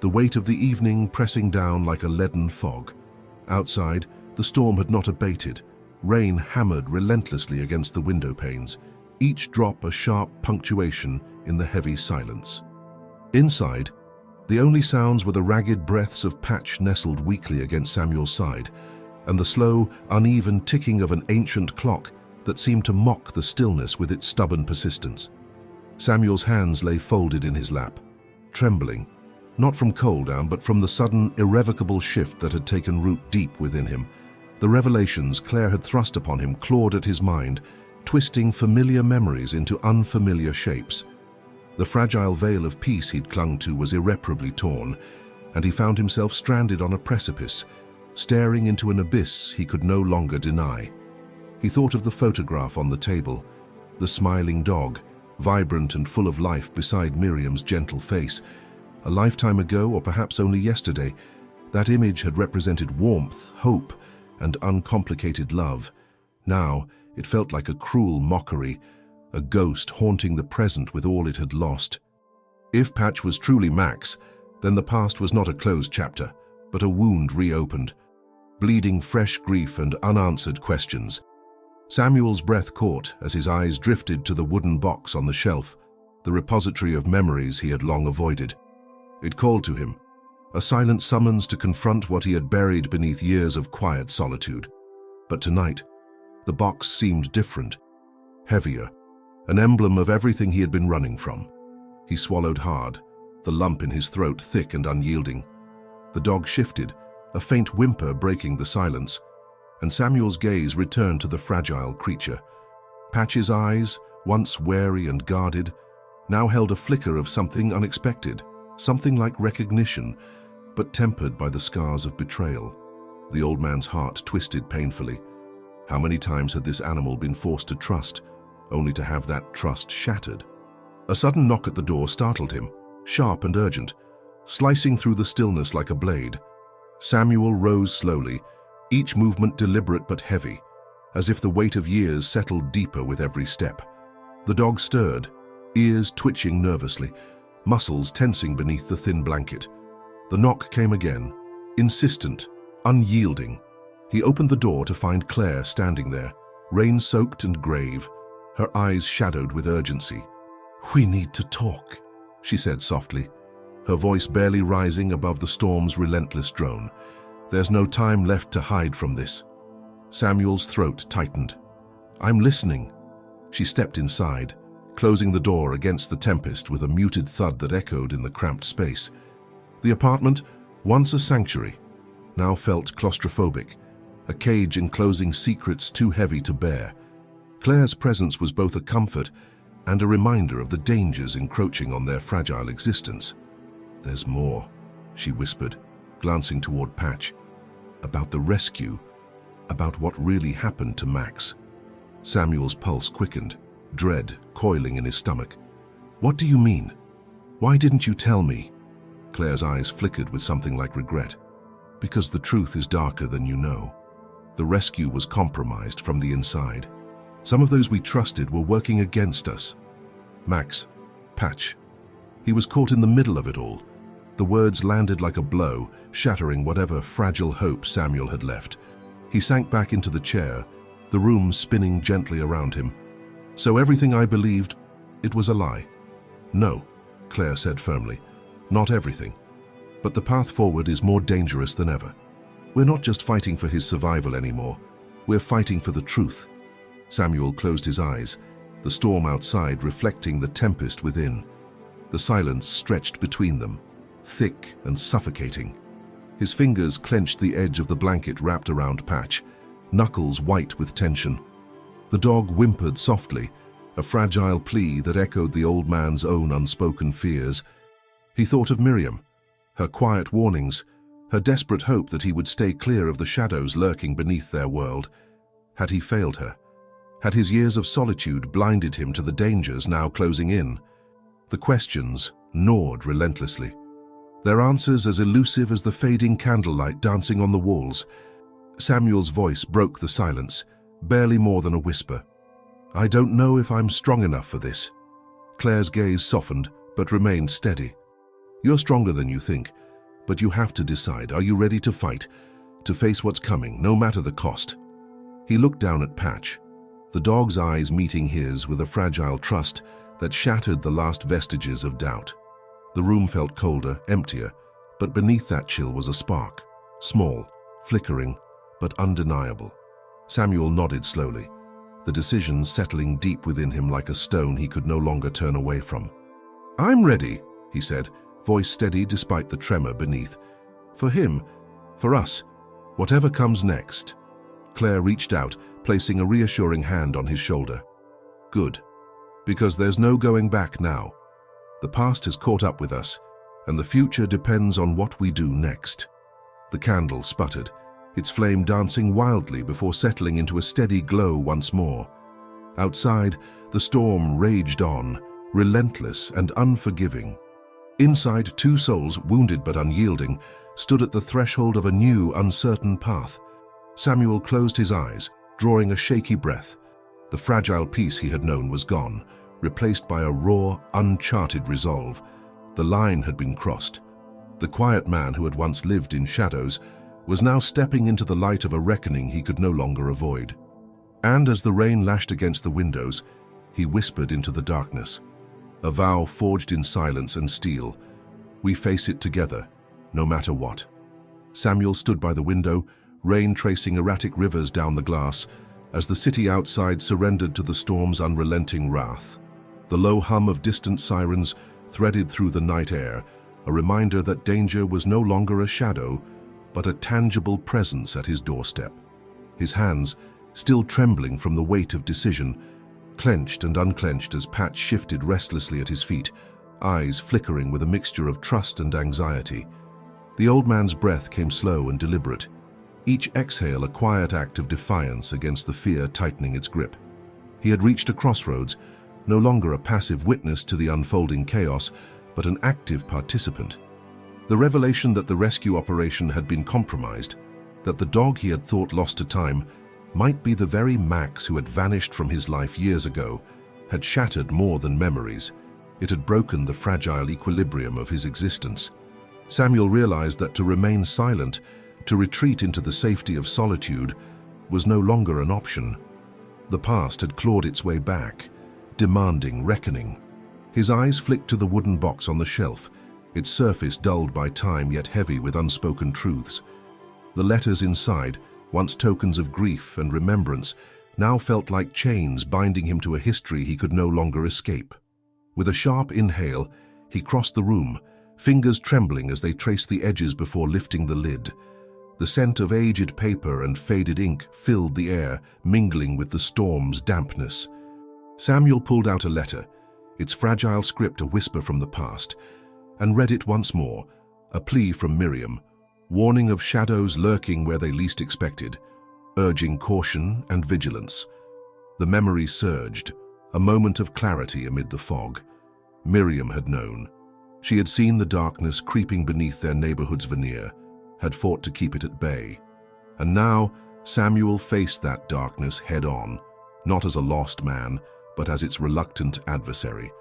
the weight of the evening pressing down like a leaden fog. Outside, the storm had not abated. Rain hammered relentlessly against the window panes, each drop a sharp punctuation in the heavy silence. Inside, the only sounds were the ragged breaths of Patch nestled weakly against Samuel's side, and the slow, uneven ticking of an ancient clock that seemed to mock the stillness with its stubborn persistence. Samuel's hands lay folded in his lap, trembling, not from cold down, but from the sudden, irrevocable shift that had taken root deep within him. The revelations Claire had thrust upon him clawed at his mind, twisting familiar memories into unfamiliar shapes. The fragile veil of peace he'd clung to was irreparably torn, and he found himself stranded on a precipice, staring into an abyss he could no longer deny. He thought of the photograph on the table, the smiling dog, vibrant and full of life beside Miriam's gentle face. A lifetime ago, or perhaps only yesterday, that image had represented warmth, hope, and uncomplicated love. Now, it felt like a cruel mockery, a ghost haunting the present with all it had lost. If Patch was truly Max, then the past was not a closed chapter, but a wound reopened, bleeding fresh grief and unanswered questions. Samuel's breath caught as his eyes drifted to the wooden box on the shelf, the repository of memories he had long avoided. It called to him, a silent summons to confront what he had buried beneath years of quiet solitude. But tonight, the box seemed different, heavier, an emblem of everything he had been running from. He swallowed hard, the lump in his throat thick and unyielding. The dog shifted, a faint whimper breaking the silence, and Samuel's gaze returned to the fragile creature. Patch's eyes, once wary and guarded, now held a flicker of something unexpected, something like recognition, but tempered by the scars of betrayal. The old man's heart twisted painfully. How many times had this animal been forced to trust, only to have that trust shattered? A sudden knock at the door startled him, sharp and urgent, slicing through the stillness like a blade. Samuel rose slowly, each movement deliberate but heavy, as if the weight of years settled deeper with every step. The dog stirred, ears twitching nervously, muscles tensing beneath the thin blanket. The knock came again, insistent, unyielding. He opened the door to find Claire standing there, rain-soaked and grave, her eyes shadowed with urgency. "We need to talk," she said softly, her voice barely rising above the storm's relentless drone. "There's no time left to hide from this." Samuel's throat tightened. "I'm listening." She stepped inside, closing the door against the tempest with a muted thud that echoed in the cramped space. The apartment, once a sanctuary, now felt claustrophobic, a cage enclosing secrets too heavy to bear. Claire's presence was both a comfort and a reminder of the dangers encroaching on their fragile existence. "There's more," she whispered, glancing toward Patch. "About the rescue, about what really happened to Max." Samuel's pulse quickened, dread coiling in his stomach. "What do you mean? Why didn't you tell me?" Claire's eyes flickered with something like regret. "Because the truth is darker than you know. The rescue was compromised from the inside. Some of those we trusted were working against us. Max, Patch. He was caught in the middle of it all." The words landed like a blow, shattering whatever fragile hope Samuel had left. He sank back into the chair, the room spinning gently around him. "So everything I believed, it was a lie?" "No," Claire said firmly. "Not everything. But the path forward is more dangerous than ever. We're not just fighting for his survival anymore. We're fighting for the truth." Samuel closed his eyes, the storm outside reflecting the tempest within. The silence stretched between them, thick and suffocating. His fingers clenched the edge of the blanket wrapped around Patch, knuckles white with tension. The dog whimpered softly, a fragile plea that echoed the old man's own unspoken fears. He thought of Miriam, her quiet warnings, her desperate hope that he would stay clear of the shadows lurking beneath their world. Had he failed her? Had his years of solitude blinded him to the dangers now closing in? The questions gnawed relentlessly, their answers as elusive as the fading candlelight dancing on the walls. Samuel's voice broke the silence, barely more than a whisper. "I don't know if I'm strong enough for this." Claire's gaze softened, but remained steady. "You're stronger than you think, but you have to decide. Are you ready to fight, to face what's coming, no matter the cost?" He looked down at Patch, the dog's eyes meeting his with a fragile trust that shattered the last vestiges of doubt. The room felt colder, emptier, but beneath that chill was a spark, small, flickering, but undeniable. Samuel nodded slowly. the decision settling deep within him like a stone he could no longer turn away from. "I'm ready," he said, voice steady despite the tremor beneath. "For him, for us, whatever comes next." Claire reached out, placing a reassuring hand on his shoulder. "Good, because there's no going back now. The past has caught up with us, and the future depends on what we do next." The candle sputtered, its flame dancing wildly before settling into a steady glow once more. Outside, the storm raged on, relentless and unforgiving. Inside, two souls, wounded but unyielding, stood at the threshold of a new, uncertain path. Samuel closed his eyes, drawing a shaky breath. The fragile peace he had known was gone, replaced by a raw, uncharted resolve. The line had been crossed. The quiet man who had once lived in shadows was now stepping into the light of a reckoning he could no longer avoid. And as the rain lashed against the windows, he whispered into the darkness, a vow forged in silence and steel: "We face it together, no matter what." Samuel stood by the window, rain tracing erratic rivers down the glass, as the city outside surrendered to the storm's unrelenting wrath. The low hum of distant sirens threaded through the night air, a reminder that danger was no longer a shadow, but a tangible presence at his doorstep. His hands, still trembling from the weight of decision, clenched and unclenched as Pat shifted restlessly at his feet, eyes flickering with a mixture of trust and anxiety. The old man's breath came slow and deliberate, each exhale a quiet act of defiance against the fear tightening its grip. He had reached a crossroads, no longer a passive witness to the unfolding chaos, but an active participant. The revelation that the rescue operation had been compromised, that the dog he had thought lost to time might be the very Max who had vanished from his life years ago, had shattered more than memories. It had broken the fragile equilibrium of his existence. Samuel realized that to remain silent, to retreat into the safety of solitude, was no longer an option. The past had clawed its way back, demanding reckoning. His eyes flicked to the wooden box on the shelf, its surface dulled by time yet heavy with unspoken truths. The letters inside, once tokens of grief and remembrance, now felt like chains binding him to a history he could no longer escape. With a sharp inhale, he crossed the room, fingers trembling as they traced the edges before lifting the lid. The scent of aged paper and faded ink filled the air, mingling with the storm's dampness. Samuel pulled out a letter, its fragile script a whisper from the past, and read it once more, a plea from Miriam, warning of shadows lurking where they least expected, urging caution and vigilance. The memory surged, a moment of clarity amid the fog. Miriam had known. She had seen the darkness creeping beneath their neighborhood's veneer, had fought to keep it at bay. And now Samuel faced that darkness head-on, not as a lost man, but as its reluctant adversary.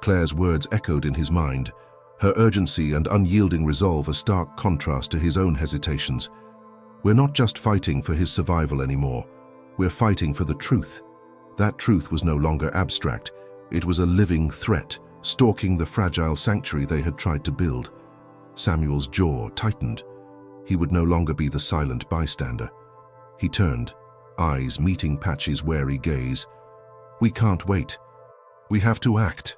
Claire's words echoed in his mind, her urgency and unyielding resolve a stark contrast to his own hesitations. We're not just fighting for his survival anymore. We're fighting for the truth. That truth was no longer abstract. It was a living threat, stalking the fragile sanctuary they had tried to build. Samuel's jaw tightened. He would no longer be the silent bystander. He turned, eyes meeting Patch's wary gaze. "We can't wait. We have to act."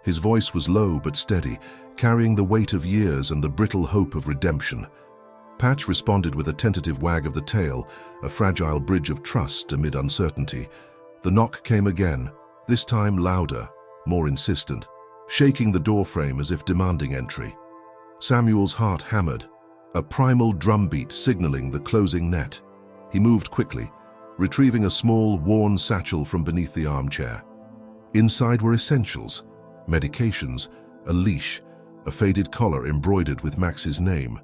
His voice was low but steady, carrying the weight of years and the brittle hope of redemption. Patch responded with a tentative wag of the tail, a fragile bridge of trust amid uncertainty. The knock came again, this time louder, more insistent, shaking the doorframe as if demanding entry. Samuel's heart hammered, a primal drumbeat signaling the closing net. He moved quickly, retrieving a small, worn satchel from beneath the armchair. Inside were essentials, medications, a leash, a faded collar embroidered with Max's name,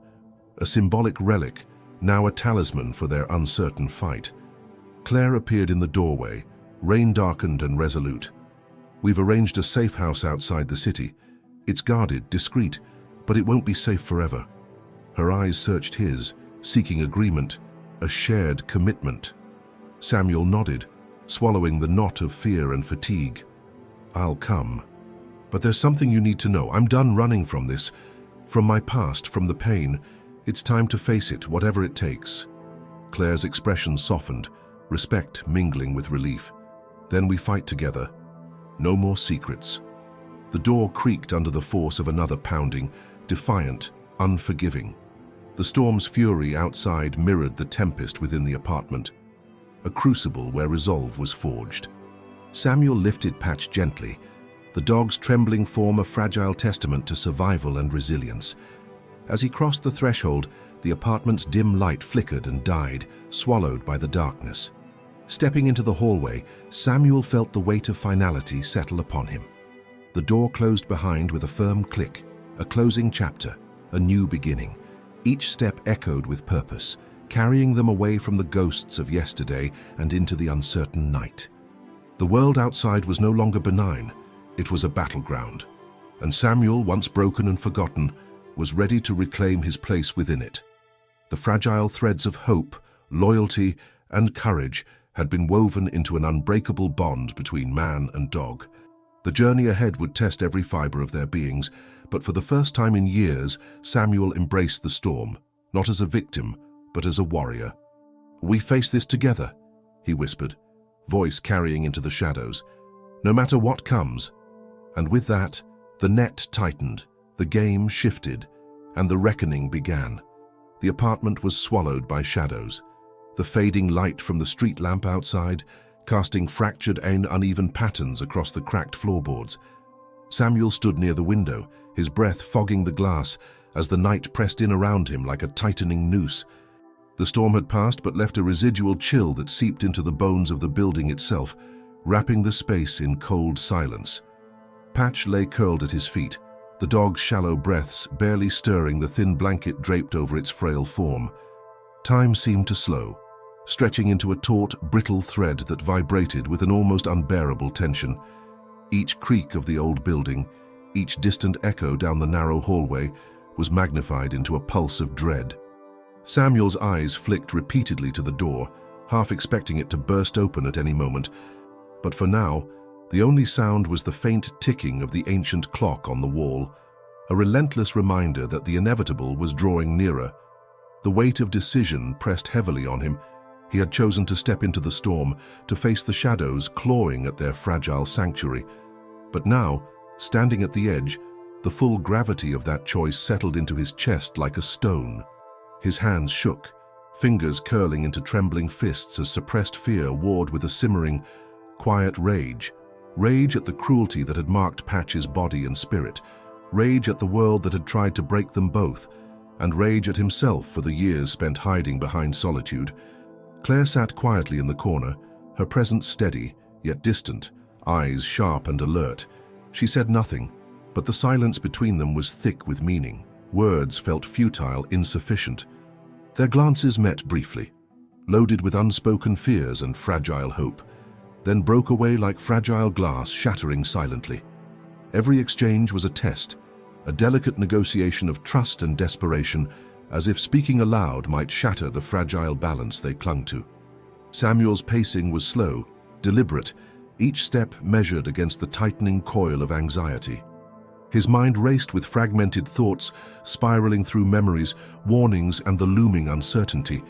a symbolic relic, now a talisman for their uncertain fight. Claire appeared in the doorway, rain-darkened and resolute. "We've arranged a safe house outside the city. It's guarded, discreet, but it won't be safe forever." Her eyes searched his, seeking agreement, a shared commitment. Samuel nodded, swallowing the knot of fear and fatigue. "I'll come. But there's something you need to know. I'm done running from this, from my past, from the pain. It's time to face it, whatever it takes." Claire's expression softened, respect mingling with relief. Then we fight together. No more secrets. The door creaked under the force of another pounding, defiant, unforgiving. The storm's fury outside mirrored the tempest within the apartment, a crucible where resolve was forged. Samuel lifted Patch gently, the dog's trembling form a fragile testament to survival and resilience. As he crossed the threshold, the apartment's dim light flickered and died, swallowed by the darkness. Stepping into the hallway, Samuel felt the weight of finality settle upon him. The door closed behind with a firm click, a closing chapter, a new beginning. Each step echoed with purpose, carrying them away from the ghosts of yesterday and into the uncertain night. The world outside was no longer benign, it was a battleground, and Samuel, once broken and forgotten, was ready to reclaim his place within it. The fragile threads of hope, loyalty, and courage had been woven into an unbreakable bond between man and dog. The journey ahead would test every fiber of their beings, but for the first time in years, Samuel embraced the storm, not as a victim, but as a warrior. "We face this together," he whispered, voice carrying into the shadows. "No matter what comes." And with that, the net tightened, the game shifted, and the reckoning began. The apartment was swallowed by shadows. The fading light from the street lamp outside, casting fractured and uneven patterns across the cracked floorboards. Samuel stood near the window, his breath fogging the glass as the night pressed in around him like a tightening noose. The storm had passed but left a residual chill that seeped into the bones of the building itself, wrapping the space in cold silence. Patch lay curled at his feet, the dog's shallow breaths barely stirring the thin blanket draped over its frail form. Time seemed to slow, stretching into a taut, brittle thread that vibrated with an almost unbearable tension. Each creak of the old building, each distant echo down the narrow hallway, was magnified into a pulse of dread. Samuel's eyes flicked repeatedly to the door, half expecting it to burst open at any moment. But for now, the only sound was the faint ticking of the ancient clock on the wall, a relentless reminder that the inevitable was drawing nearer. The weight of decision pressed heavily on him. He had chosen to step into the storm, to face the shadows clawing at their fragile sanctuary. But now, standing at the edge, the full gravity of that choice settled into his chest like a stone. His hands shook, fingers curling into trembling fists as suppressed fear warred with a simmering, quiet rage. Rage at the cruelty that had marked Patch's body and spirit, rage at the world that had tried to break them both, and rage at himself for the years spent hiding behind solitude. Claire sat quietly in the corner, her presence steady, yet distant, eyes sharp and alert. She said nothing, but the silence between them was thick with meaning. Words felt futile, insufficient. Their glances met briefly, loaded with unspoken fears and fragile hope, then broke away like fragile glass shattering silently. Every exchange was a test, a delicate negotiation of trust and desperation, as if speaking aloud might shatter the fragile balance they clung to. Samuel's pacing was slow, deliberate, each step measured against the tightening coil of anxiety. His mind raced with fragmented thoughts, spiraling through memories, warnings, and the looming uncertainty.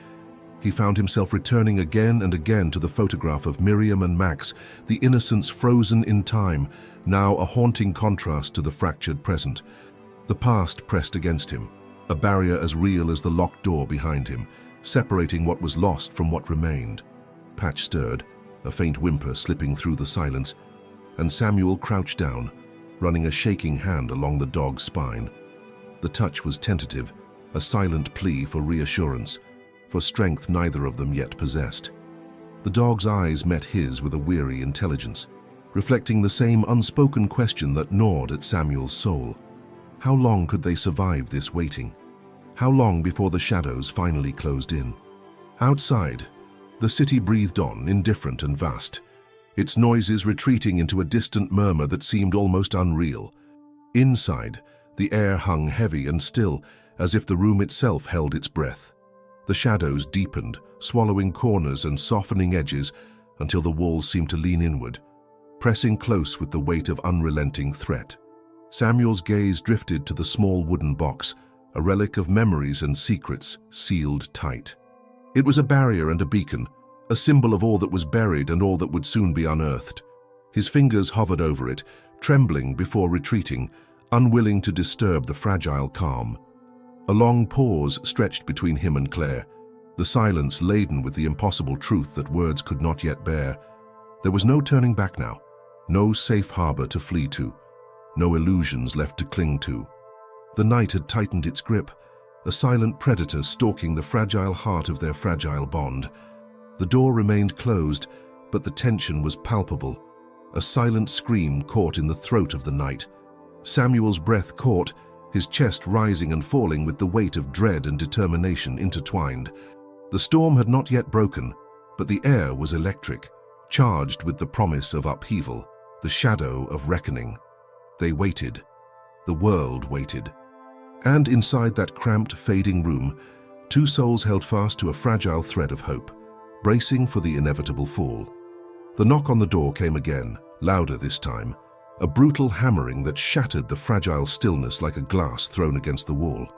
He found himself returning again and again to the photograph of Miriam and Max, the innocence frozen in time, now a haunting contrast to the fractured present. The past pressed against him, a barrier as real as the locked door behind him, separating what was lost from what remained. Patch stirred, a faint whimper slipping through the silence, and Samuel crouched down, running a shaking hand along the dog's spine. The touch was tentative, a silent plea for reassurance, for strength neither of them yet possessed. The dog's eyes met his with a weary intelligence, reflecting the same unspoken question that gnawed at Samuel's soul. How long could they survive this waiting? How long before the shadows finally closed in? Outside, the city breathed on, indifferent and vast, its noises retreating into a distant murmur that seemed almost unreal. Inside, the air hung heavy and still, as if the room itself held its breath. The shadows deepened, swallowing corners and softening edges until the walls seemed to lean inward, pressing close with the weight of unrelenting threat. Samuel's gaze drifted to the small wooden box, a relic of memories and secrets sealed tight. It was a barrier and a beacon, a symbol of all that was buried and all that would soon be unearthed. His fingers hovered over it, trembling before retreating, unwilling to disturb the fragile calm. A long pause stretched between him and Claire, the silence laden with the impossible truth that words could not yet bear. There was no turning back now, no safe harbor to flee to, no illusions left to cling to. The night had tightened its grip, a silent predator stalking the fragile heart of their fragile bond. The door remained closed, but the tension was palpable. A silent scream caught in the throat of the night. Samuel's breath caught, his chest rising and falling with the weight of dread and determination intertwined. The storm had not yet broken, but the air was electric, charged with the promise of upheaval, the shadow of reckoning. They waited. The world waited. And inside that cramped, fading room, two souls held fast to a fragile thread of hope, bracing for the inevitable fall. The knock on the door came again, louder this time, a brutal hammering that shattered the fragile stillness like a glass thrown against the wall.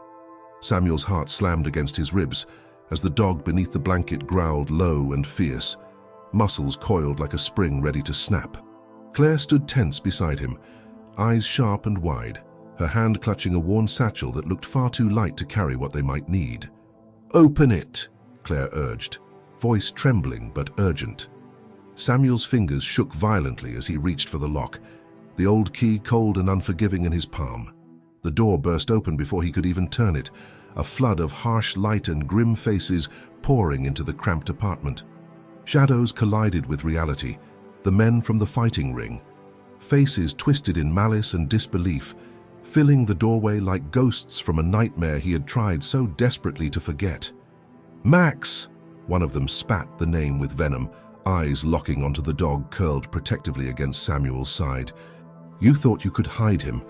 Samuel's heart slammed against his ribs as the dog beneath the blanket growled low and fierce, muscles coiled like a spring ready to snap. Claire stood tense beside him, eyes sharp and wide, her hand clutching a worn satchel that looked far too light to carry what they might need. "Open it," Claire urged, voice trembling but urgent. Samuel's fingers shook violently as he reached for the lock, the old key cold and unforgiving in his palm. The door burst open before he could even turn it, a flood of harsh light and grim faces pouring into the cramped apartment. Shadows collided with reality, the men from the fighting ring, faces twisted in malice and disbelief, filling the doorway like ghosts from a nightmare he had tried so desperately to forget. "Max!" One of them spat the name with venom, eyes locking onto the dog curled protectively against Samuel's side. "You thought you could hide him,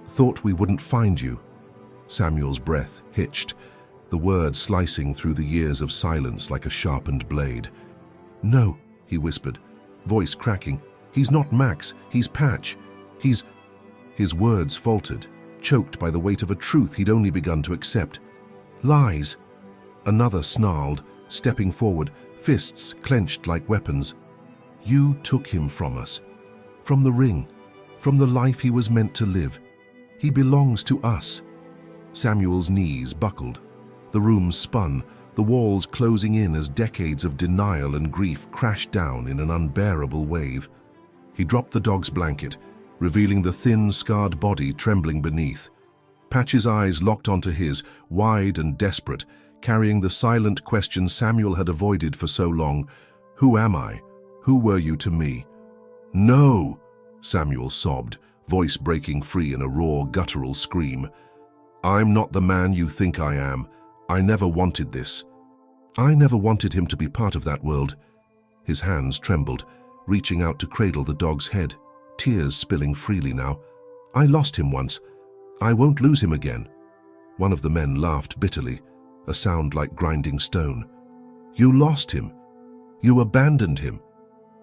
thought we wouldn't find you." Samuel's breath hitched, the word slicing through the years of silence like a sharpened blade. "No," he whispered, voice cracking. "He's not Max, he's Patch. He's—" His words faltered, choked by the weight of a truth he'd only begun to accept. "Lies!" Another snarled, stepping forward, fists clenched like weapons. "You took him from us, from the ring, from the life he was meant to live. He belongs to us." Samuel's knees buckled. The room spun, the walls closing in as decades of denial and grief crashed down in an unbearable wave. He dropped the dog's blanket, revealing the thin, scarred body trembling beneath. Patch's eyes locked onto his, wide and desperate, carrying the silent question Samuel had avoided for so long. "Who am I? Who were you to me?" "No!" Samuel sobbed, voice breaking free in a raw, guttural scream. "I'm not the man you think I am. I never wanted this. I never wanted him to be part of that world." His hands trembled, reaching out to cradle the dog's head, tears spilling freely now. "I lost him once. I won't lose him again." One of the men laughed bitterly, a sound like grinding stone. "You lost him. You abandoned him.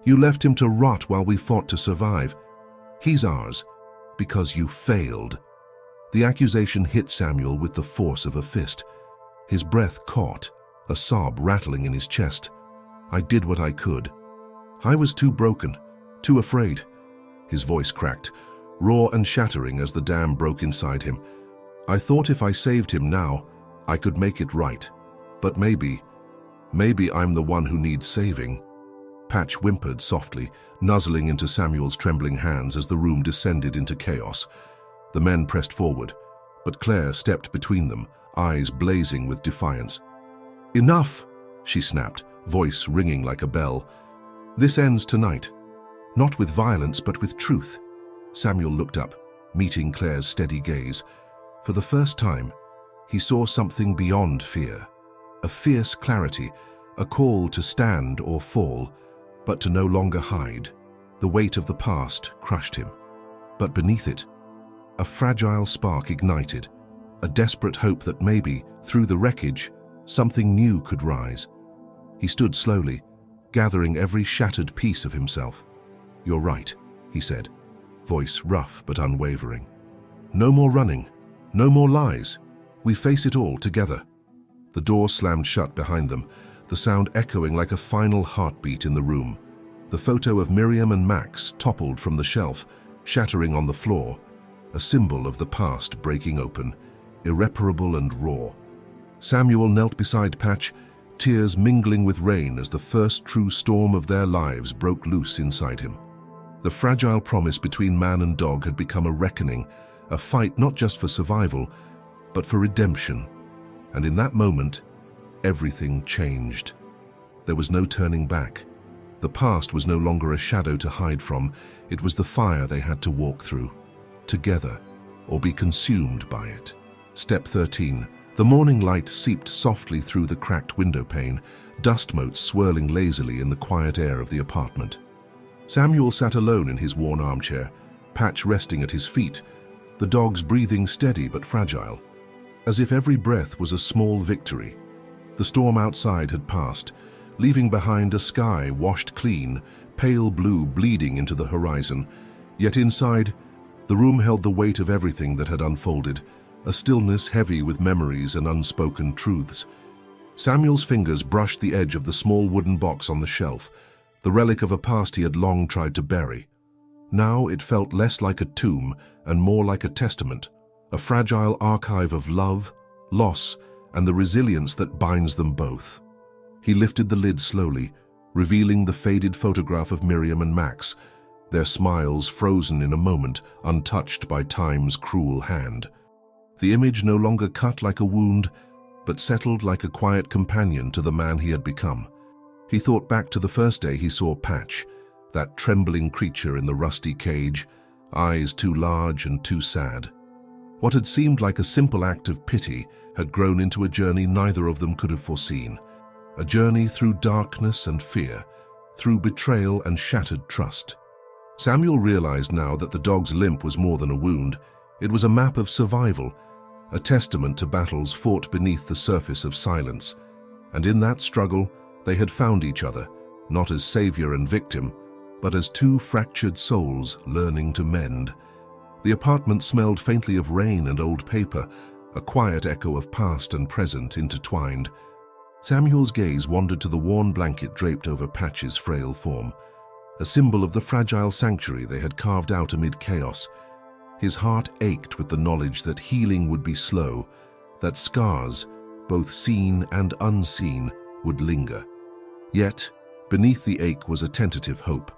You left him to rot while we fought to survive. He's ours, because you failed." The accusation hit Samuel with the force of a fist. His breath caught, a sob rattling in his chest. "I did what I could. I was too broken, too afraid." His voice cracked, raw and shattering as the dam broke inside him. "I thought if I saved him now, I could make it right. But maybe I'm the one who needs saving." Patch whimpered softly, nuzzling into Samuel's trembling hands as the room descended into chaos. The men pressed forward, but Claire stepped between them, eyes blazing with defiance. "Enough!" she snapped, voice ringing like a bell. "This ends tonight. Not with violence, but with truth." Samuel looked up, meeting Claire's steady gaze. For the first time, he saw something beyond fear, a fierce clarity, a call to stand or fall, but to no longer hide. The weight of the past crushed him. But beneath it, a fragile spark ignited, a desperate hope that maybe, through the wreckage, something new could rise. He stood slowly, gathering every shattered piece of himself. "You're right," he said, voice rough but unwavering. "No more running, no more lies. We face it all together." The door slammed shut behind them, the sound echoing like a final heartbeat in the room. The photo of Miriam and Max toppled from the shelf, shattering on the floor, a symbol of the past breaking open, irreparable and raw. Samuel knelt beside Patch, tears mingling with rain as the first true storm of their lives broke loose inside him. The fragile promise between man and dog had become a reckoning, a fight not just for survival, but for redemption. And in that moment, everything changed. There was no turning back. The past was no longer a shadow to hide from, it was the fire they had to walk through, together, or be consumed by it. Step 13. The morning light seeped softly through the cracked window pane, dust motes swirling lazily in the quiet air of the apartment. Samuel sat alone in his worn armchair, Patch resting at his feet, the dogs breathing steady but fragile, as if every breath was a small victory. The storm outside had passed, leaving behind a sky washed clean, pale blue bleeding into the horizon. Yet inside, the room held the weight of everything that had unfolded, a stillness heavy with memories and unspoken truths. Samuel's fingers brushed the edge of the small wooden box on the shelf, the relic of a past he had long tried to bury. Now it felt less like a tomb and more like a testament, a fragile archive of love, loss, and the resilience that binds them both. He lifted the lid slowly, revealing the faded photograph of Miriam and Max, their smiles frozen in a moment, untouched by time's cruel hand. The image no longer cut like a wound, but settled like a quiet companion to the man he had become. He thought back to the first day he saw Patch, that trembling creature in the rusty cage, eyes too large and too sad. What had seemed like a simple act of pity had grown into a journey neither of them could have foreseen. A journey through darkness and fear, through betrayal and shattered trust. Samuel realized now that the dog's limp was more than a wound. It was a map of survival, a testament to battles fought beneath the surface of silence. And in that struggle, they had found each other, not as savior and victim, but as two fractured souls learning to mend. The apartment smelled faintly of rain and old paper, a quiet echo of past and present intertwined. Samuel's gaze wandered to the worn blanket draped over Patch's frail form, a symbol of the fragile sanctuary they had carved out amid chaos. His heart ached with the knowledge that healing would be slow, that scars, both seen and unseen, would linger. Yet, beneath the ache was a tentative hope,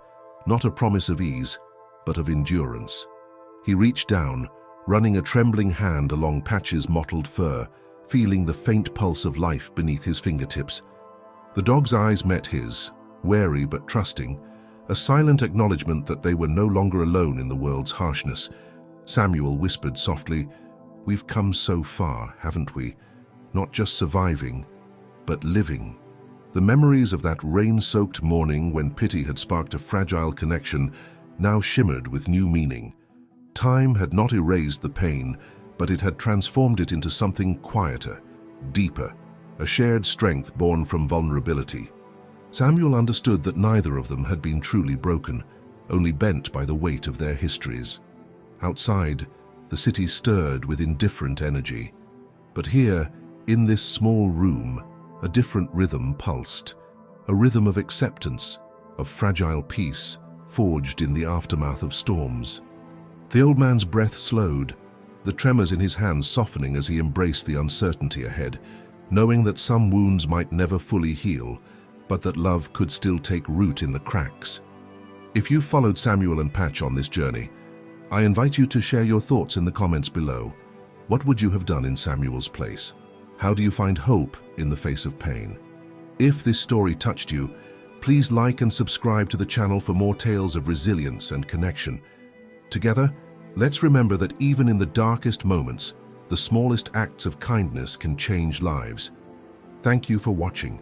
not a promise of ease, but of endurance. He reached down, running a trembling hand along Patch's mottled fur, feeling the faint pulse of life beneath his fingertips. The dog's eyes met his, wary but trusting, a silent acknowledgement that they were no longer alone in the world's harshness. Samuel whispered softly, "We've come so far, haven't we? Not just surviving, but living." The memories of that rain-soaked morning when pity had sparked a fragile connection now shimmered with new meaning. Time had not erased the pain, but it had transformed it into something quieter, deeper, a shared strength born from vulnerability. Samuel understood that neither of them had been truly broken, only bent by the weight of their histories. Outside, the city stirred with indifferent energy. But here, in this small room, a different rhythm pulsed, a rhythm of acceptance, of fragile peace, forged in the aftermath of storms. The old man's breath slowed, the tremors in his hands softening as he embraced the uncertainty ahead, knowing that some wounds might never fully heal, but that love could still take root in the cracks. If you followed Samuel and Patch on this journey, I invite you to share your thoughts in the comments below. What would you have done in Samuel's place? How do you find hope in the face of pain? If this story touched you, please like and subscribe to the channel for more tales of resilience and connection. Together, let's remember that even in the darkest moments, the smallest acts of kindness can change lives. Thank you for watching.